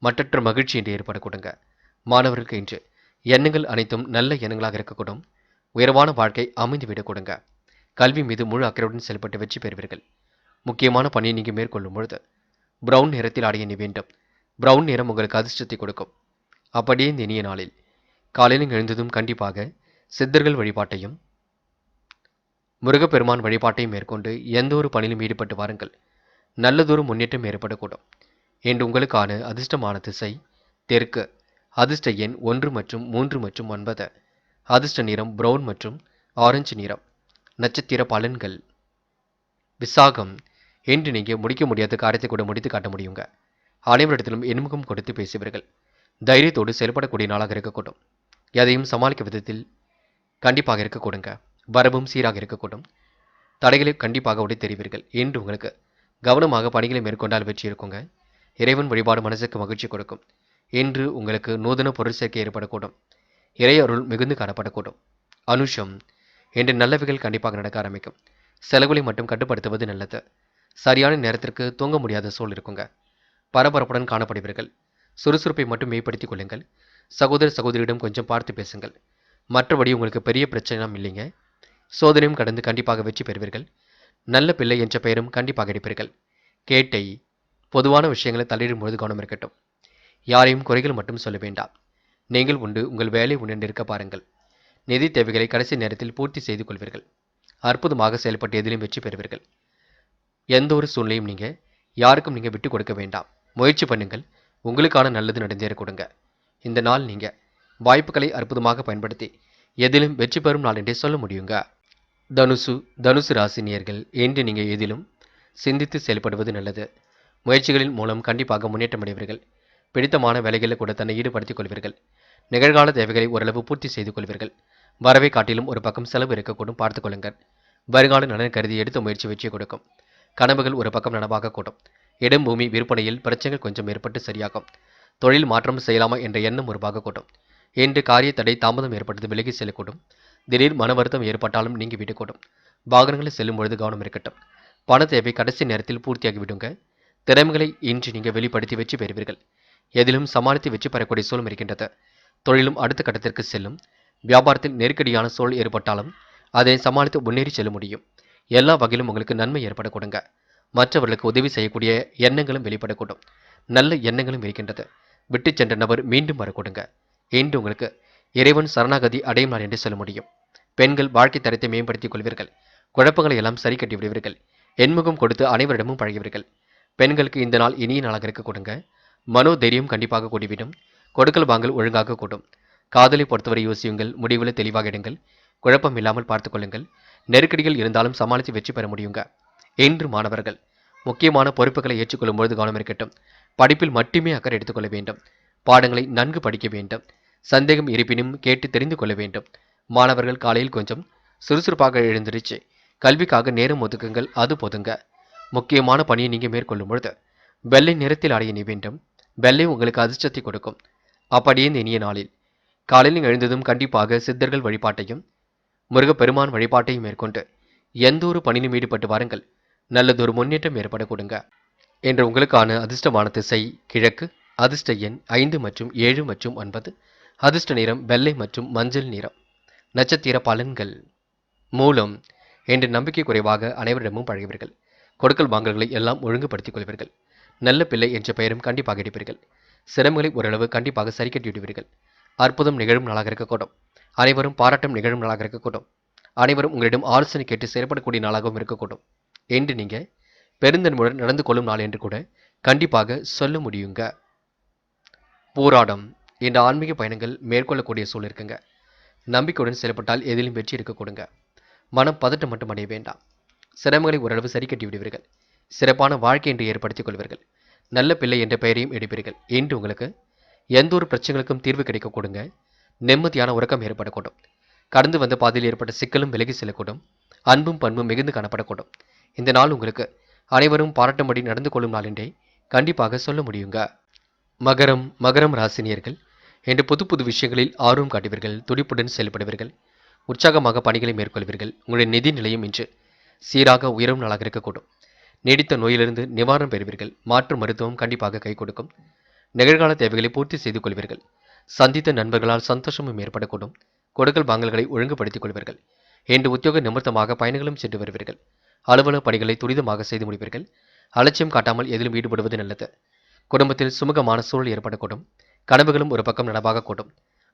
மற்றற்ற மகிழ்ச்சி என்று ஏற்பட கொடுங்க. மாணவர்களுக்கு இன்று எண்ணங்கள் அனைத்தும் நல்ல எண்ணங்களாக இருக்கக்கூடும். உயர்வான வாழ்க்கை அமைந்துவிடக் கொடுங்க. கல்வி மீது முழு அக்கறையுடன் செயல்பட்டு வெற்றி பெறுவீர்கள். முக்கியமான பணியை நீங்கள் மேற்கொள்ளும் பொழுது பிரவுன் நிறத்தில் ஆடை அணி வேண்டும். பிரவுன் நிறம் உங்களுக்கு அதிர்ஷ்டத்தை கொடுக்கும். அப்படியே இந்த இனிய நாளில் காலையில் எழுந்ததும் கண்டிப்பாக சித்தர்கள் வழிபாட்டையும் முருகப்பெருமான் வழிபாட்டையும் மேற்கொண்டு எந்த ஒரு பணியிலும் ஈடுபட்டு வாருங்கள். நல்லதொரு முன்னேற்றம் ஏற்படக்கூடும். என்று உங்களுக்கான அதிர்ஷ்டமான திசை தெற்கு. அதிர்ஷ்ட எண் 1 மற்றும் 3 மற்றும் 9. அதிர்ஷ்ட நிறம் பிரவுன் மற்றும் ஆரஞ்சு நிறம். நட்சத்திர பலன்கள். விசாகம். என்று நீங்கள் முடிக்க முடியாத காரியத்தை கூட முடித்து காட்ட முடியுங்க. அனைவரிடத்திலும் இன்முகம் கொடுத்து பேசுவீர்கள். தைரியத்தோடு செயல்படக்கூடிய நாளாக இருக்கக்கூடும். எதையும் சமாளிக்கும் விதத்தில் கண்டிப்பாக இருக்கக்கூடுங்க. வரவும் சீராக இருக்கக்கூடும். தடைகளை கண்டிப்பாக உடை தெரிவீர்கள். என்று உங்களுக்கு கவனமாக பணிகளை மேற்கொண்டால் வெற்றி இருக்குங்க. இறைவன் வழிபாடு மனசுக்கு மகிழ்ச்சி கொடுக்கும். என்று உங்களுக்கு நூதன பொருள் சேர்க்கை ஏற்படக்கூடும். இறை அருள் மிகுந்து காணப்படக்கூடும். அனுஷம். என்று நல்லவைகள் கண்டிப்பாக நடக்க ஆரம்பிக்கும். செலவுகளை மட்டும் கட்டுப்படுத்துவது நல்லது. சரியான நேரத்திற்கு தூங்க முடியாத சூழல் இருக்குங்க. பரபரப்புடன் காணப்படுவீர்கள். சுறுசுறுப்பை மட்டும் மேம்படுத்திக் கொள்ளுங்கள். சகோதர சகோதரியிடம் கொஞ்சம் பார்த்து பேசுங்கள். மற்றபடி உங்களுக்கு பெரிய பிரச்சனைலாம் இல்லைங்க. சோதனையும் கடந்து கண்டிப்பாக வெற்றி பெறுவீர்கள். நல்ல பிள்ளை என்ற பெயரும் கண்டிப்பாக எடுப்பீர்கள். கேட்டை. பொதுவான விஷயங்களை தலையிடும்போது கவனம் இருக்கட்டும். யாரையும் குறைகள் மட்டும் சொல்ல வேண்டாம். நீங்கள் உண்டு, உங்கள் வேலை உண்டு இருக்க பாருங்கள். நிதி தேவைகளை கடைசி நேரத்தில் பூர்த்தி செய்து கொள்வீர்கள். அற்புதமாக செயல்பட்டு எதிலும் வெற்றி பெறுவீர்கள். எந்த ஒரு சூழ்நிலையும் நீங்கள் யாருக்கும் நீங்கள் விட்டு கொடுக்க வேண்டாம். முயற்சி பண்ணுங்கள். உங்களுக்கான நல்லது நடந்தேற கொடுங்க. இந்த நாள் நீங்கள் வாய்ப்புகளை அற்புதமாக பயன்படுத்தி எதிலும் வெற்றி பெறும் நாள் என்றே சொல்ல முடியுங்க. தனுசு ராசினியர்கள் என்று நீங்கள் எதிலும் சிந்தித்து செயல்படுவது நல்லது. முயற்சிகளின் மூலம் கண்டிப்பாக முன்னேற்றம் அடைவீர்கள். பிடித்தமான வேலைகளில் கூட தன்னை ஈடுபடுத்திக் கொள்வீர்கள். நிகழ்கால தேவைகளை ஓரளவு பூர்த்தி செய்து கொள்வீர்கள். வரவை காட்டிலும் ஒரு பக்கம் செலவு இருக்கக்கூடும், பார்த்துக் கொள்ளுங்கள். வருங்கால நலன் கருதி எடுத்த முயற்சி வெற்றி கொடுக்கும். கனவுகள் ஒரு பக்கம் நனவாக கூடும். இடம் பூமி விற்பனையில் பிரச்சனைகள் கொஞ்சம் ஏற்பட்டு சரியாகும். தொழில் மாற்றம் செய்யலாமா என்ற எண்ணம் ஒரு பாக கூடும். என்று காரிய தடை தாமதம் ஏற்பட்டது விலகி செல்லக்கூடும். திடீர் மன வருத்தம் ஏற்பட்டாலும் நீங்கி விடக்கூடும். வாகனங்களில் செல்லும் பொழுது கவனம் இருக்கட்டும். பண தேவை கடைசி நேரத்தில் பூர்த்தியாகி விடுங்க. திறமைகளை இன்று நீங்கள் வெளிப்படுத்தி வெற்றி பெறுவீர்கள். எதிலும் சமாளித்து வெற்றி பெறக்கூடிய சூழல் இருக்கின்றது. தொழிலும் அடுத்த கட்டத்திற்கு செல்லும். வியாபாரத்தில் நெருக்கடியான சூழல் ஏற்பட்டாலும் அதை சமாளித்து முன்னேறி செல்ல முடியும். எல்லா வகையிலும் உங்களுக்கு நன்மை ஏற்படக்கூடுங்க. மற்றவர்களுக்கு உதவி செய்யக்கூடிய எண்ணங்களும் வெளிப்படக்கூடும். நல்ல எண்ணங்களும் இருக்கின்றது. விட்டு சென்ற நபர் மீண்டும் வரக்கூடுங்க. என்று உங்களுக்கு இறைவன் சரணாகதி அடையும் நாள் என்று சொல்ல முடியும். பெண்கள் வாழ்க்கை தரத்தை மேம்படுத்திக் கொள்வீர்கள். குழப்பங்களை எல்லாம் சரி கட்டி விடுவீர்கள். எண்முகம் கொடுத்து அனைவரிடமும் பழகுவீர்கள். பெண்களுக்கு இந்த நாள் இனிய நாளாக இருக்க கொடுங்க. மனோ தைரியம் கண்டிப்பாக கூடிவிடும். கொடுக்கல் வாங்கல் ஒழுங்காக கூடும். காதலை பொறுத்தவரை யோசியுங்கள். முடிவில் தெளிவாக எடுங்கள். குழப்பம் இல்லாமல் பார்த்துக் கொள்ளுங்கள். நெருக்கடிகள் இருந்தாலும் சமாளித்து வெற்றி பெற முடியுங்க. என்று மாணவர்கள் முக்கியமான பொறுப்புகளை ஏற்றுக்கொள்ளும் பொழுது கவனம் இருக்கட்டும். படிப்பில் மட்டுமே அக்கறை எடுத்துக்கொள்ள வேண்டும். பாடங்களை நன்கு படிக்க வேண்டும். சந்தேகம் இருப்பினும் கேட்டு தெரிந்து கொள்ள வேண்டும். மாணவர்கள் காலையில் கொஞ்சம் சுறுசுறுப்பாக எழுந்திருச்சு கல்விக்காக நேரம் ஒதுக்குங்கள். அது போதுங்க. முக்கியமான பணியை நீங்கள் மேற்கொள்ளும் பொழுது வெள்ளை நிறத்தில் அடைய நீ வேண்டும். வெள்ளை உங்களுக்கு அதிர்ஷ்டத்தை கொடுக்கும். அப்படியே இந்த இனிய நாளில் காலையில் எழுந்ததும் கண்டிப்பாக சித்தர்கள் வழிபாட்டையும் முருகப்பெருமான் வழிபாட்டையும் மேற்கொண்டு எந்த ஒரு பணியிலும் ஈடுபட்டு வாருங்கள். நல்லதொரு முன்னேற்றம் ஏற்பட கொடுங்க. என்று உங்களுக்கான அதிர்ஷ்டமான திசை கிழக்கு. அதிர்ஷ்ட எண் 5 மற்றும் 7 மற்றும் 9. அதிர்ஷ்ட நிறம் வெள்ளை மற்றும் மஞ்சள் நிறம். நட்சத்திர பலன்கள். மூலம். என்று நம்பிக்கை குறைவாக அனைவரிடமும் பழகுவீர்கள். கொடுக்கல் வாங்கல்களை எல்லாம் ஒழுங்குபடுத்திக் கொள்வீர்கள். நல்ல பிள்ளை என்ற பெயரும் கண்டிப்பாக எடுப்பீர்கள். சிரமங்களை ஓரளவு கண்டிப்பாக சரி கட்டி விடுவீர்கள். அற்புதம் நிகழும் நாளாக இருக்கக்கூடும். அனைவரும் பாராட்டம் நிகழும் நாளாக இருக்கக்கூடும். அனைவரும் உங்களிடம் ஆலோசனை கேட்டு செயல்படக்கூடிய நாளாகவும் இருக்கக்கூடும். என்று நீங்க பெருந்தன்மையுடன் நடந்து கொள்ளும் நாள் என்று கூட கண்டிப்பாக சொல்ல முடியுங்க. போராடம். இந்த ஆன்மீக பயணங்கள் மேற்கொள்ளக்கூடிய சூழல் இருக்குங்க. நம்பிக்கையுடன் செயல்பட்டால் எதிலும் வெற்றி இருக்க கொடுங்க. மனம் பதட்டம் மட்டும் அடைய வேண்டாம். சிரமங்களை ஓரளவு சரி கட்டி விடுவீர்கள். சிறப்பான வாழ்க்கை என்று ஏற்படுத்திக் கொள்வீர்கள். நல்ல பிள்ளை என்ற பெயரையும் எடுப்பீர்கள். என்று உங்களுக்கு எந்த ஒரு பிரச்சனைகளுக்கும் தீர்வு கிடைக்க கொடுங்க. நிம்மதியான உறக்கம் ஏற்படக்கூடும். கடந்து வந்த பாதையில் ஏற்பட்ட சிக்கலும் விலகி செல்லக்கூடும். அன்பும் பண்பும் மிகுந்து காணப்படக்கூடும். இந்த நாள் உங்களுக்கு அனைவரும் பாராட்டும்படி நடந்து கொள்ளும் நாள் என்றே கண்டிப்பாக சொல்ல முடியுங்க. மகரம் ராசினியர்கள் இன்று புது புது விஷயங்களில் ஆர்வம் காட்டுவீர்கள். துடிப்புடன் செயல்படுவீர்கள். உற்சாகமாக பணிகளை மேற்கொள்வீர்கள். உங்களுடைய நிதி நிலையும் இன்று சீராக உயரும் நாளாக இருக்கக்கூடும். நீடித்த நோயிலிருந்து நிவாரணம் பெறுவீர்கள். மாற்று மருத்துவம் கண்டிப்பாக கை கொடுக்கும். நிகழ்கால தேவைகளை பூர்த்தி செய்து கொள்வீர்கள். சந்தித்த நண்பர்களால் சந்தோஷமும் ஏற்படக்கூடும். கொடுக்கல் வாங்கல்களை ஒழுங்குபடுத்திக் கொள்வீர்கள். இன்று உத்தியோக நிமித்தமாக பயணங்களும் சென்று வருவீர்கள். அலுவலக பணிகளை துரிதமாக செய்து முடிப்பீர்கள். அலட்சியம் காட்டாமல் எதிலும் ஈடுபடுவது நல்லது. குடும்பத்தில் சுமூகமான சூழல் ஏற்படக்கூடும். கனவுகளும் ஒரு பக்கம் நனவாகக்கூடும்.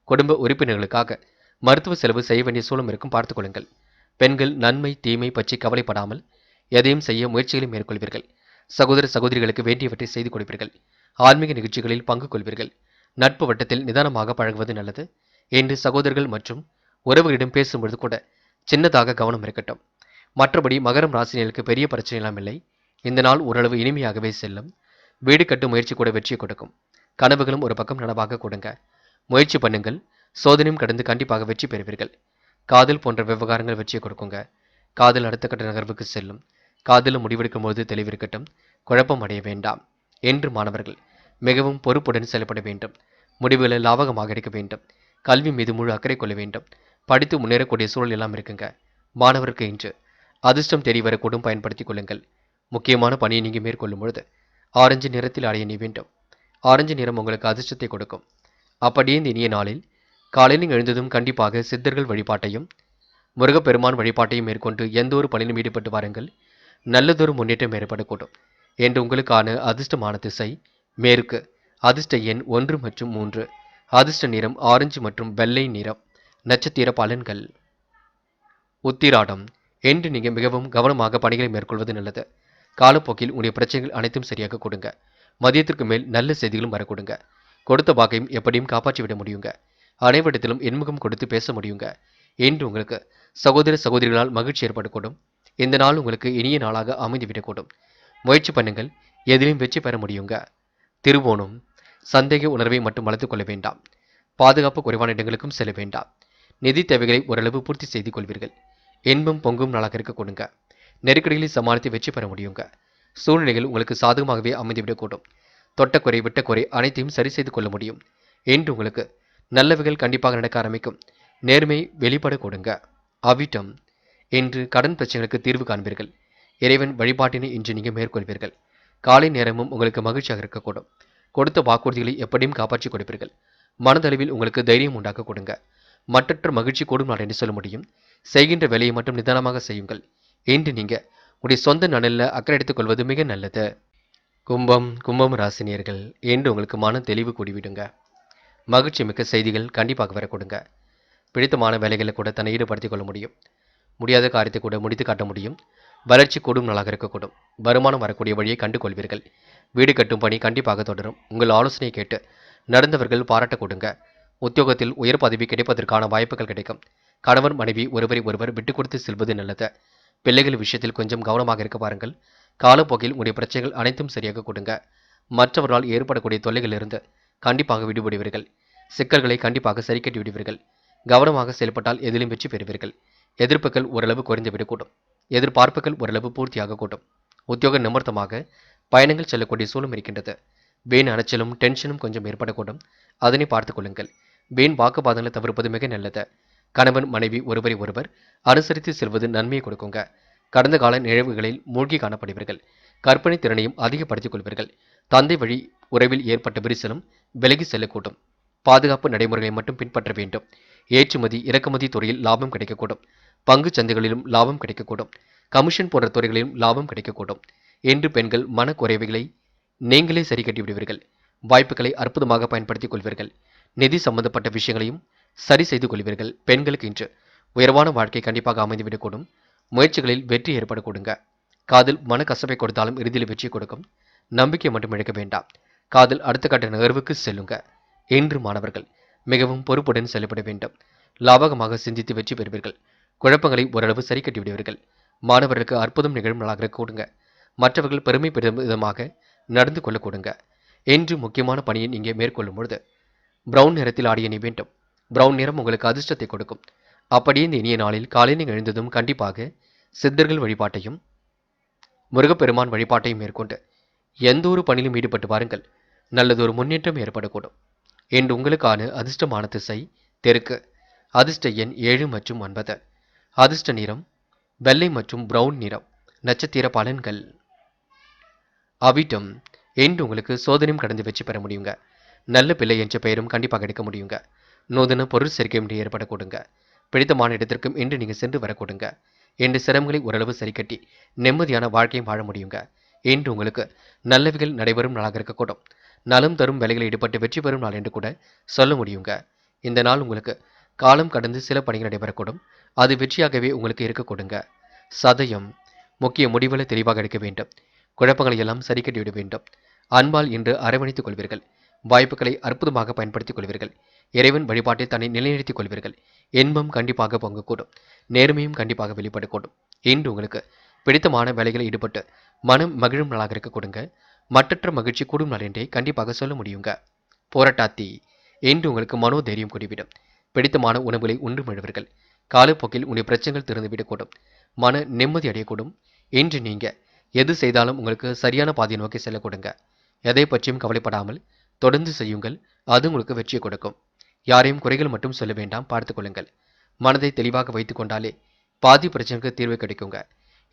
குடும்ப உறுப்பினர்களுக்காக மருத்துவ செலவு செய்ய வேண்டிய சூழலும் இருக்கும், பார்த்துக் கொள்ளுங்கள். பெண்கள் நன்மை தீமை பற்றி கவலைப்படாமல் எதையும் செய்ய முயற்சிகளை மேற்கொள்வீர்கள். சகோதர சகோதரிகளுக்கு வேண்டியவற்றை செய்து கொடுப்பீர்கள். ஆன்மீக நிகழ்ச்சிகளில் பங்கு கொள்வீர்கள். நட்பு வட்டத்தில் நிதானமாக பழகுவது நல்லது. என்று சகோதரர்கள் மற்றும் உறவுகளிடம் பேசும்பொழுது கூட சின்னதாக கவனம் இருக்கட்டும். மற்றபடி மகரம் ராசினியர்களுக்கு பெரிய பிரச்சனை எல்லாம் இல்லை. இந்த நாள் ஓரளவு இனிமையாகவே செல்லும். வீடு கட்டும் முயற்சி கூட வெற்றியை கொடுக்கும். கனவுகளும் ஒரு பக்கம் நனவாக கொடுங்க. முயற்சி பண்ணுங்கள். சோதனையும் கடந்து கண்டிப்பாக வெற்றி பெறுவீர்கள். காதல் போன்ற விவகாரங்கள் வெற்றியை கொடுக்குங்க. காதல் அடுத்த கட்ட நகர்வுக்கு செல்லும். காதலில் முடிவெடுக்கும் போது தெளிவிருக்கட்டும். குழப்பம் அடைய வேண்டாம். என்று மாணவர்கள் மிகவும் பொறுப்புடன் செயல்பட வேண்டும். முடிவுகளை லாபகமாக எடுக்க வேண்டும். கல்வி மீது முழு அக்கறை கொள்ள வேண்டும். படித்து முன்னேறக்கூடிய சூழல் எல்லாம் இருக்குங்க. மாணவருக்கு இன்று அதிர்ஷ்டம் தேடி வரக்கூடும், பயன்படுத்திக் கொள்ளுங்கள். முக்கியமான பணியை நீங்கள் மேற்கொள்ளும் பொழுது ஆரஞ்சு நிறத்தில் அடைய நீ வேண்டும். ஆரஞ்சு நிறம் உங்களுக்கு அதிர்ஷ்டத்தை கொடுக்கும். அப்படியே இந்த இனிய நாளில் காலையில் எழுந்ததும் கண்டிப்பாக சித்தர்கள் வழிபாட்டையும் முருகப்பெருமான் வழிபாட்டையும் மேற்கொண்டு எந்த ஒரு பணியிலும் ஈடுபட்டு வாருங்கள். நல்லதொரு முன்னேற்றம் ஏற்படக்கூடும். என்று உங்களுக்கான அதிர்ஷ்டமான திசை மேற்கு. அதிர்ஷ்ட எண் 1 மற்றும் 3. அதிர்ஷ்ட நிறம் ஆரஞ்சு மற்றும் வெள்ளை நிறம். நட்சத்திர பலன்கள். உத்திராடம். என்று நீங்கள் மிகவும் கவனமாக பணிகளை மேற்கொள்வது நல்லது. காலப்போக்கில் உங்களுடைய பிரச்சனைகள் அனைத்தும் சரியாக கொடுங்க. மதியத்திற்கு மேல் நல்ல செய்திகளும் வரக்கூடுங்க. கொடுத்த வாக்கையும் எப்படியும் காப்பாற்றி விட முடியுங்க. அனைவரிடத்திலும் இன்முகம் கொடுத்து பேச முடியுங்க. என்று உங்களுக்கு சகோதர சகோதரிகளால் மகிழ்ச்சி ஏற்படக்கூடும். இந்த நாள் உங்களுக்கு இனிய நாளாக அமைந்துவிடக்கூடும். முயற்சி பண்ணுங்கள். எதிலும் வெற்றி பெற முடியுங்க. திருவோணம். சந்தேக உணர்வை மட்டும் வளர்த்துக் கொள்ள வேண்டாம். பாதுகாப்பு குறைவான இடங்களுக்கும் செல்ல வேண்டாம். நிதி தேவைகளை ஓரளவு பூர்த்தி செய்து கொள்வீர்கள். இன்பம் பொங்கும் நாளாக இருக்க கொடுங்க. நெருக்கடிகளை சமாளித்து வெற்றி பெற முடியுங்க. சூழ்நிலைகள் உங்களுக்கு சாதகமாகவே அமைந்துவிடக்கூடும். தொட்டக்குறை விட்டக்குறை அனைத்தையும் சரி செய்து கொள்ள முடியும். என்று உங்களுக்கு நல்லவைகள் கண்டிப்பாக நடக்க ஆரம்பிக்கும். நேர்மை வெளிப்பட கொடுங்க. அவிட்டம். இன்று கடன் பிரச்சனைகளுக்கு தீர்வு காண்பீர்கள். இறைவன் வழிபாட்டினை இன்று நீங்கள் மேற்கொள்வீர்கள். காலை நேரமும் உங்களுக்கு மகிழ்ச்சியாக இருக்கக்கூடும். கொடுத்த வாக்குறுதிகளை எப்படியும் காப்பாற்றி கொடுப்பீர்கள். மனதளவில் உங்களுக்கு தைரியம் உண்டாக்க கொடுங்க. மற்றற்ற மகிழ்ச்சி கூடும் நாள் என்று சொல்ல முடியும். செய்கின்ற வேலையை மட்டும் நிதானமாக செய்யுங்கள். இன்று நீங்க உடைய சொந்த நலனில் அக்கறை எடுத்துக் கொள்வது மிக நல்லது. கும்பம் ராசினியர்கள் என்று உங்களுக்கு மன தெளிவு கூடிவிடுங்க. மகிழ்ச்சி மிக்க செய்திகள் கண்டிப்பாக வர கொடுங்க. பிடித்தமான வேலைகளை கூட தன்னை ஈடுபடுத்திக் கொள்ள முடியும். முடியாத காரியத்தை கூட முடித்து காட்ட முடியும். வளர்ச்சி கூடும் நாளாக இருக்கக்கூடும். வருமானம் வரக்கூடிய வழியை கண்டு கொள்வீர்கள். வீடு கட்டும் பணி கண்டிப்பாக தொடரும். உங்கள் ஆலோசனை கேட்டு நடந்தவர்கள் பாராட்ட கொடுங்க. உத்தியோகத்தில் உயர் பதவி கிடைப்பதற்கான வாய்ப்புகள் கிடைக்கும். கணவன் மனைவி ஒருவரை ஒருவர் விட்டுக் கொடுத்து செல்வது நல்லது. பிள்ளைகள் விஷயத்தில் கொஞ்சம் கவனமாக இருக்க பாருங்கள். காலப்போக்கில் உடைய பிரச்சனைகள் அனைத்தும் சரியாக கொடுங்க. மற்றவர்களால் ஏற்படக்கூடிய தொல்லைகளிலிருந்து கண்டிப்பாக விடுபடுவீர்கள். சிக்கல்களை கண்டிப்பாக சரி கட்டி விடுவீர்கள். கவனமாக செயல்பட்டால் எதிலும் வெற்றி பெறுவீர்கள். எதிர்ப்புகள் ஓரளவு குறைந்து விடக்கூடும். எதிர்பார்ப்புகள் ஓரளவு பூர்த்தியாக கூடும். உத்தியோக நிமித்தமாக பயணங்கள் செல்லக்கூடிய சூழலும் இருக்கின்றது. வீண் அலைச்சலும் டென்ஷனும் கொஞ்சம் ஏற்படக்கூடும். அதனை பார்த்துக் கொள்ளுங்கள். வீண் வாக்குவாதங்களை தவிர்ப்பது மிக நல்லது. கணவன் மனைவி ஒருவரை ஒருவர் அனுசரித்து செல்வது நன்மையை கொடுக்குங்க. கடந்த கால நிகழ்வுகளில் மூழ்கி காணப்படுவீர்கள். கற்பனை திறனையும் அதிகப்படுத்திக் கொள்வீர்கள். தந்தை வழி உறவில் ஏற்பட்ட விரிசலும் விலகி செல்லக்கூடும். பாதுகாப்பு நடைமுறைகளை மட்டும் பின்பற்ற வேண்டும். ஏற்றுமதி இறக்குமதி துறையில் லாபம் கிடைக்கக்கூடும். பங்கு சந்தைகளிலும் லாபம் கிடைக்கக்கூடும். கமிஷன் போன்ற துறைகளிலும் லாபம் கிடைக்கக்கூடும். என்று பெண்கள் மனக்குறைவுகளை நீங்களே சரி கட்டி விடுவீர்கள். வாய்ப்புகளை அற்புதமாக பயன்படுத்திக் கொள்வீர்கள். நிதி சம்பந்தப்பட்ட விஷயங்களையும் சரி செய்து கொள்வீர்கள். பெண்களுக்கு இன்று உயர்வான வாழ்க்கை கண்டிப்பாக அமைந்துவிடக்கூடும். முயற்சிகளில் வெற்றி ஏற்பட கொடுங்க. காதல் மன கசப்பை கொடுத்தாலும் இறுதியில் வெற்றி கொடுக்கும். நம்பிக்கை மட்டும் இழக்க வேண்டாம். காதல் அடுத்த கட்ட நகர்வுக்கு செல்லுங்க. என்று மாணவர்கள் மிகவும் பொறுப்புடன் செயல்பட வேண்டும். லாபகமாக சிந்தித்து வெற்றி பெறுவீர்கள். குழப்பங்களை ஓரளவு சரி கட்டி விடுவீர்கள். மாணவர்களுக்கு அற்புதம் நிகழும் நாளாக கொடுங்க. மற்றவர்கள் பெருமை பெறும் விதமாக நடந்து கொள்ள கொடுங்க. என்று முக்கியமான பணியை நீங்க மேற்கொள்ளும் பொழுது பிரவுன் நிறத்தில் ஆடிய நீ வேண்டும். பிரவுன் நிறம் உங்களுக்கு அதிர்ஷ்டத்தை கொடுக்கும். அப்படியே இந்த இனிய நாளில் காலையில் எழுந்ததும் கண்டிப்பாக சித்தர்கள் வழிபாட்டையும் முருகப்பெருமான் வழிபாட்டையும் மேற்கொண்டு எந்த ஒரு பணியிலும் ஈடுபட்டு பாருங்கள், நல்லதொரு முன்னேற்றம் ஏற்படக்கூடும். இன்று உங்களுக்கான அதிர்ஷ்டமான திசை தெற்கு. அதிர்ஷ்ட எண் 7 மற்றும் 9. அதிர்ஷ்ட நிறம் வெள்ளை மற்றும் பிரவுன் நிறம். நட்சத்திர பலன்கள். அவிட்டம். இன்று உங்களுக்கு சோதனையும் கடந்து வெற்றி பெற முடியுங்க. நல்ல பிள்ளை என்ற பெயரும் கண்டிப்பாக எடுக்க முடியுங்க. நூதன பொருள் சேர்க்கை இன்று ஏற்படக்கூடுங்க. பிடித்தமான இடத்திற்கும் இன்று நீங்கள் சென்று வரக்கூடுங்க. இன்று சிரமங்களை ஓரளவு சரிக்கட்டி நிம்மதியான வாழ்க்கையும் வாழ முடியுங்க. இன்று உங்களுக்கு நல்லவைகள் நடைபெறும் நாளாக இருக்கக்கூடும். நலம் தரும் வேலைகளில் ஈடுபட்டு வெற்றி பெறும் நாள் என்று கூட சொல்ல முடியுங்க. இந்த நாள் உங்களுக்கு காலம் கடந்து சில பணிகள் நடைபெறக்கூடும். அது வெற்றியாகவே உங்களுக்கு இருக்கக்கூடுங்க. சதயம். முக்கிய முடிவுகளை தெளிவாக எடுக்க வேண்டும். குழப்பங்களை எல்லாம் சரி கட்டிவிட வேண்டும். அன்பால் இன்று அரவணைத்துக் கொள்வீர்கள். வாய்ப்புகளை அற்புதமாக பயன்படுத்திக் கொள்வீர்கள். இறைவன் வழிபாட்டில் தன்னை நிலைநிறுத்திக் கொள்வீர்கள். இன்பம் கண்டிப்பாக பொங்கக்கூடும். நேர்மையும் கண்டிப்பாக வெளிப்படக்கூடும். இன்று உங்களுக்கு பிடித்தமான வேலைகளில் ஈடுபட்டு மனம் மகிழும் நாளாக இருக்க கொடுங்க. மற்றற்ற மகிழ்ச்சி கூடும் நாள் என்றே கண்டிப்பாக சொல்ல முடியுங்க. போராட்டாத்தி. இன்று உங்களுக்கு மனோதைரியம் கூடிவிடும். பிடித்தமான உணவுகளை உண்டு மழுவீர்கள். காலப்போக்கில் உங்களுடைய பிரச்சனைகள் திறந்துவிடக்கூடும். மன நிம்மதி அடையக்கூடும். இன்று நீங்க எது செய்தாலும் உங்களுக்கு சரியான பாதையை நோக்கி செல்ல கொடுங்க. எதை பற்றியும் கவலைப்படாமல் தொடர்ந்து செய்யுங்கள். அது உங்களுக்கு வெற்றியை கொடுக்கும். யாரையும் குறைகள் மட்டும் சொல்ல வேண்டாம், பார்த்துக் கொள்ளுங்கள். மனதை தெளிவாக வைத்துக் கொண்டாலே பாதி பிரச்சனைக்கு தீர்வு கிடைக்குங்க.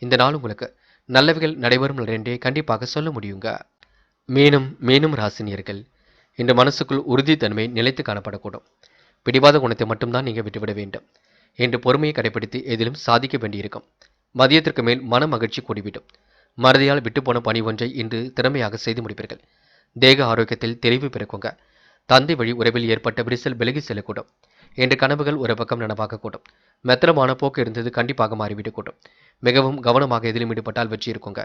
இந்த நாள் உங்களுக்கு நல்லவைகள் நடைபெறும் என்றே கண்டிப்பாக சொல்ல முடியுங்க. மீனும் ராசினியர்கள். இந்த மனசுக்குள் உறுதித்தன்மை நிலைத்து காணப்படக்கூடும். பிடிவாத குணத்தை மட்டும்தான் நீங்கள் விட்டுவிட வேண்டும். இன்று பொறுமையை கடைபிடித்து எதிலும் சாதிக்க வேண்டியிருக்கும். மதியத்திற்கு மேல் மன மகிழ்ச்சி கூடிவிடும். மறதியால் விட்டுப்போன பணி ஒன்றை இன்று திறமையாக செய்து முடிப்பீர்கள். தேக ஆரோக்கியத்தில் தெளிவு பிறக்குங்க. தந்தை வழி உறவில் ஏற்பட்ட விரிசல் விலகி செல்லக்கூடும். இன்று கனவுகள் ஒரு பக்கம் நனவாகக்கூடும். மெத்தனமான போக்கு இருந்தது கண்டிப்பாக மாறிவிடக்கூடும். மிகவும் கவனமாக எதிலும் ஈடுபட்டால் வெற்றி இருக்குங்க.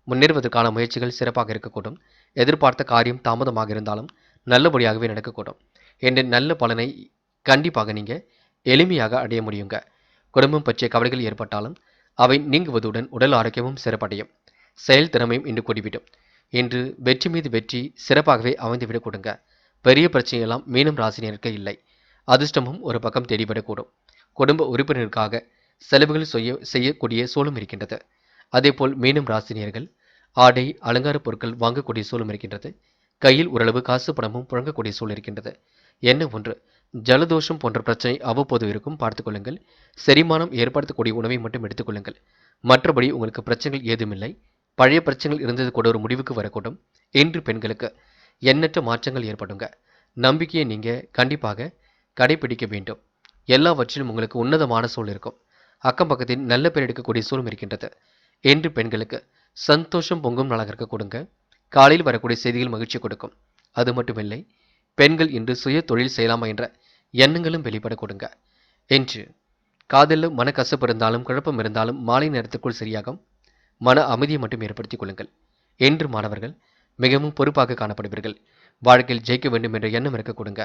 முன்னேறுவதற்கான முயற்சிகள் சிறப்பாக இருக்கக்கூடும். எதிர்பார்த்த காரியம் தாமதமாக இருந்தாலும் நல்லபடியாகவே நடக்கக்கூடும். இன்று நல்ல பலனை கண்டிப்பாக நீங்க எளிமையாக அடைய முடியுங்க. குடும்பம் பற்றிய கவலைகள் ஏற்பட்டாலும் அவை நீங்குவதுடன் உடல் ஆரோக்கியமும் சிறப்படையும். செயல் திறமையும் இன்று கூடிவிடும். இன்று வெற்றி மீது வெற்றி சிறப்பாகவே அமைந்துவிடக் கொடுங்க. பெரிய பிரச்சனையெல்லாம் மீனம் ராசினியருக்கு இல்லை. அதிர்ஷ்டமும் ஒரு பக்கம் தேடிவிடக்கூடும். குடும்ப உறுப்பினருக்காக செலவுகள் செய்யக்கூடிய சூழலும் இருக்கின்றது. அதேபோல் மீனம் ராசினியர்கள் ஆடை அலங்கார பொருட்கள் வாங்கக்கூடிய சூழலும் இருக்கின்றது. கையில் ஓரளவு காசு பணமும் புழங்கக்கூடிய சூழல் இருக்கின்றது. என்ன ஒன்று ஜலதோஷம் போன்ற பிரச்சனை அவ்வப்போது இருக்கும், பார்த்துக் கொள்ளுங்கள். செரிமானம் ஏற்படுத்தக்கூடிய உணவை மட்டும் எடுத்துக்கொள்ளுங்கள். மற்றபடி உங்களுக்கு பிரச்சனைகள் ஏதுமில்லை. பழைய பிரச்சனைகள் இருந்தது கூட ஒரு முடிவுக்கு வரக்கூடும். இன்று பெண்களுக்கு எண்ணற்ற மாற்றங்கள் ஏற்படுங்க. நம்பிக்கையை நீங்க கண்டிப்பாக கடைபிடிக்க வேண்டும். எல்லாவற்றிலும் உங்களுக்கு உன்னதமான சூழல் இருக்கும். அக்கம் பக்கத்தின் நல்ல பேர் எடுக்கக்கூடிய சூழலும் இருக்கின்றது. இன்று பெண்களுக்கு சந்தோஷம் பொங்கும் நாளாக இருக்க கொடுங்க. காலையில் வரக்கூடிய செய்திகள் மகிழ்ச்சி கொடுக்கும். அது மட்டுமில்லை, பெண்கள் இன்று சுய தொழில் செய்யலாமா என்ற எண்ணங்களும் வெளிப்பட கொடுங்க. என்று காதலில் மனக்கசப்பு இருந்தாலும் குழப்பம் இருந்தாலும் மாலை நேரத்திற்குள் சரியாகும். மன அமைதியை மட்டும் ஏற்படுத்திக் கொள்ளுங்கள். என்று மாணவர்கள் மிகவும் பொறுப்பாக காணப்படுவீர்கள். வாழ்க்கையில் ஜெயிக்க வேண்டும் என்ற எண்ணம் இருக்க கொடுங்க.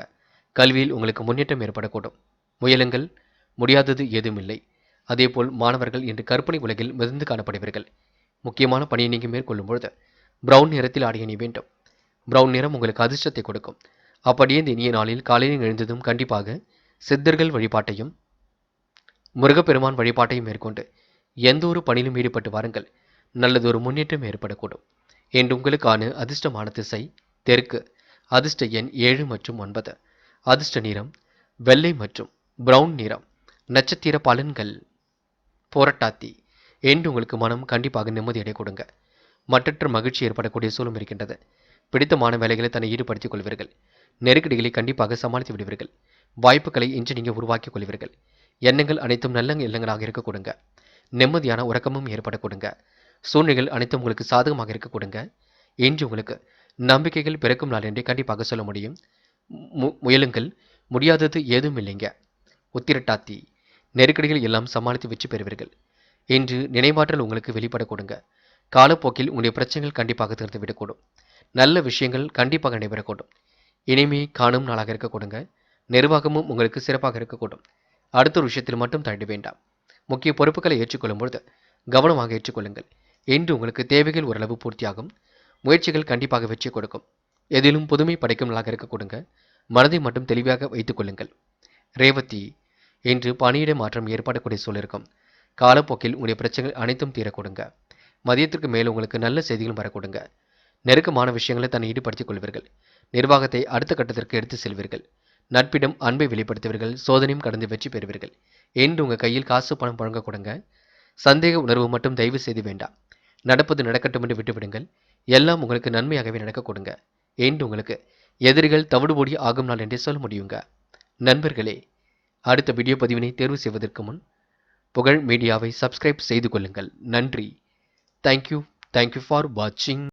கல்வியில் உங்களுக்கு முன்னேற்றம் ஏற்படக்கூடும். முயலுங்கள், முடியாதது ஏதுமில்லை. அதேபோல் மாணவர்கள் இன்று கற்பனை உலகில் மிதந்து காணப்படுவீர்கள். முக்கியமான பணியை நீங்கள் மேற்கொள்ளும் பொழுது பிரவுன் நிறத்தில் ஆடை அணிய வேண்டும். பிரவுன் நிறம் உங்களுக்கு அதிர்ஷ்டத்தை கொடுக்கும். அப்படியே இந்த இனிய நாளில் காலையில் எழுந்ததும் கண்டிப்பாக சித்தர்கள் வழிபாட்டையும் முருகப்பெருமான் வழிபாட்டையும் மேற்கொண்டு எந்த ஒரு பணியிலும் ஈடுபட்டு வாருங்கள். நல்லதொரு முன்னேற்றம் ஏற்படக்கூடும். என்று உங்களுக்கான அதிர்ஷ்டமான திசை தெற்கு. அதிர்ஷ்ட எண் 7 மற்றும் 9. அதிர்ஷ்ட நிறம் வெள்ளை மற்றும் பிரவுன் நிறம். நட்சத்திர பலன்கள். போராட்டாத்தி. என்று உங்களுக்கு மனம் கண்டிப்பாக நிம்மதி அடைய கொடுங்க. மற்றற்ற மகிழ்ச்சி ஏற்படக்கூடிய சூழலும் இருக்கின்றது. பிடித்தமான வேலைகளை தன்னை ஈடுபடுத்திக் கொள்வீர்கள். நெருக்கடிகளை கண்டிப்பாக சமாளித்து விடுவீர்கள். வாய்ப்புகளை இன்று நீங்கள் உருவாக்கிக் கொள்வீர்கள். எண்ணங்கள் அனைத்தும் நல்ல எண்ணங்களாக இருக்க கொடுங்க. நிம்மதியான உறக்கமும் ஏற்பட கொடுங்க. சூழ்நிலைகள் அனைத்தும் உங்களுக்கு சாதகமாக இருக்க கொடுங்க. இன்று உங்களுக்கு நம்பிக்கைகள் பிறக்கும் நாள் என்றே கண்டிப்பாக சொல்ல முடியும். முயலுங்கள், முடியாதது ஏதும் இல்லைங்க. உத்திரட்டாத்தி. நெருக்கடிகள் எல்லாம் சமாளித்து வெற்றி பெறுவீர்கள். இன்று நினைவாற்றல் உங்களுக்கு வெளிப்பட கொடுங்க. காலப்போக்கில் உங்களுடைய பிரச்சனைகள் கண்டிப்பாக தீர்த்துவிடக்கூடும். நல்ல விஷயங்கள் கண்டிப்பாக நடைபெறக்கூடும். இனிமையை காணும் நாளாக இருக்க கொடுங்க. நிர்வாகமும் உங்களுக்கு சிறப்பாக இருக்கக்கூடும். அடுத்த ஒரு விஷயத்தில் மட்டும் தள்ளி வேண்டாம். முக்கிய பொறுப்புகளை ஏற்றுக்கொள்ளும் பொழுது கவனமாக ஏற்றுக்கொள்ளுங்கள். இன்று உங்களுக்கு தேவைகள் ஓரளவு பூர்த்தியாகும். முயற்சிகள் கண்டிப்பாக வெற்றி கொடுக்கும். எதிலும் புதுமை படைக்கும் நாளாக இருக்க கொடுங்க. மனதை மட்டும் தெளிவாக வைத்துக் கொள்ளுங்கள். ரேவதி. இன்று பணியிட மாற்றம் ஏற்படக்கூடிய சூழல் இருக்கும். காலப்போக்கில் உங்களுடைய பிரச்சனைகள் அனைத்தும் தீரக்கூடுங்க. மதியத்திற்கு மேல் உங்களுக்கு நல்ல செய்திகளும் வரக்கூடுங்க. நெருக்கமான விஷயங்களை தன்னை ஈடுபடுத்திக் கொள்வீர்கள். நிர்வாகத்தை அடுத்த கட்டத்திற்கு எடுத்து செல்வீர்கள். நட்பிடம் அன்பை வெளிப்படுத்துவீர்கள். சோதனையும் கடந்து வெற்றி பெறுவீர்கள். என்று உங்கள் கையில் காசு பணம் புழங்க கொடுங்க. சந்தேக உணர்வு மட்டும் தயவு செய்து வேண்டாம். நடப்பது நடக்கட்டும் என்று விட்டுவிடுங்கள். எல்லாம் உங்களுக்கு நன்மையாகவே நடக்க கொடுங்க. என்று உங்களுக்கு எதிரிகள் தவிடுபொடி ஆகும் நாள் என்றே சொல்ல முடியுங்க. நண்பர்களே, அடுத்த வீடியோ பதிவினை தேர்வு செய்வதற்கு முன் புகழ் மீடியாவை சப்ஸ்கிரைப் செய்து கொள்ளுங்கள். நன்றி. தேங்க்யூ ஃபார் வாட்சிங்.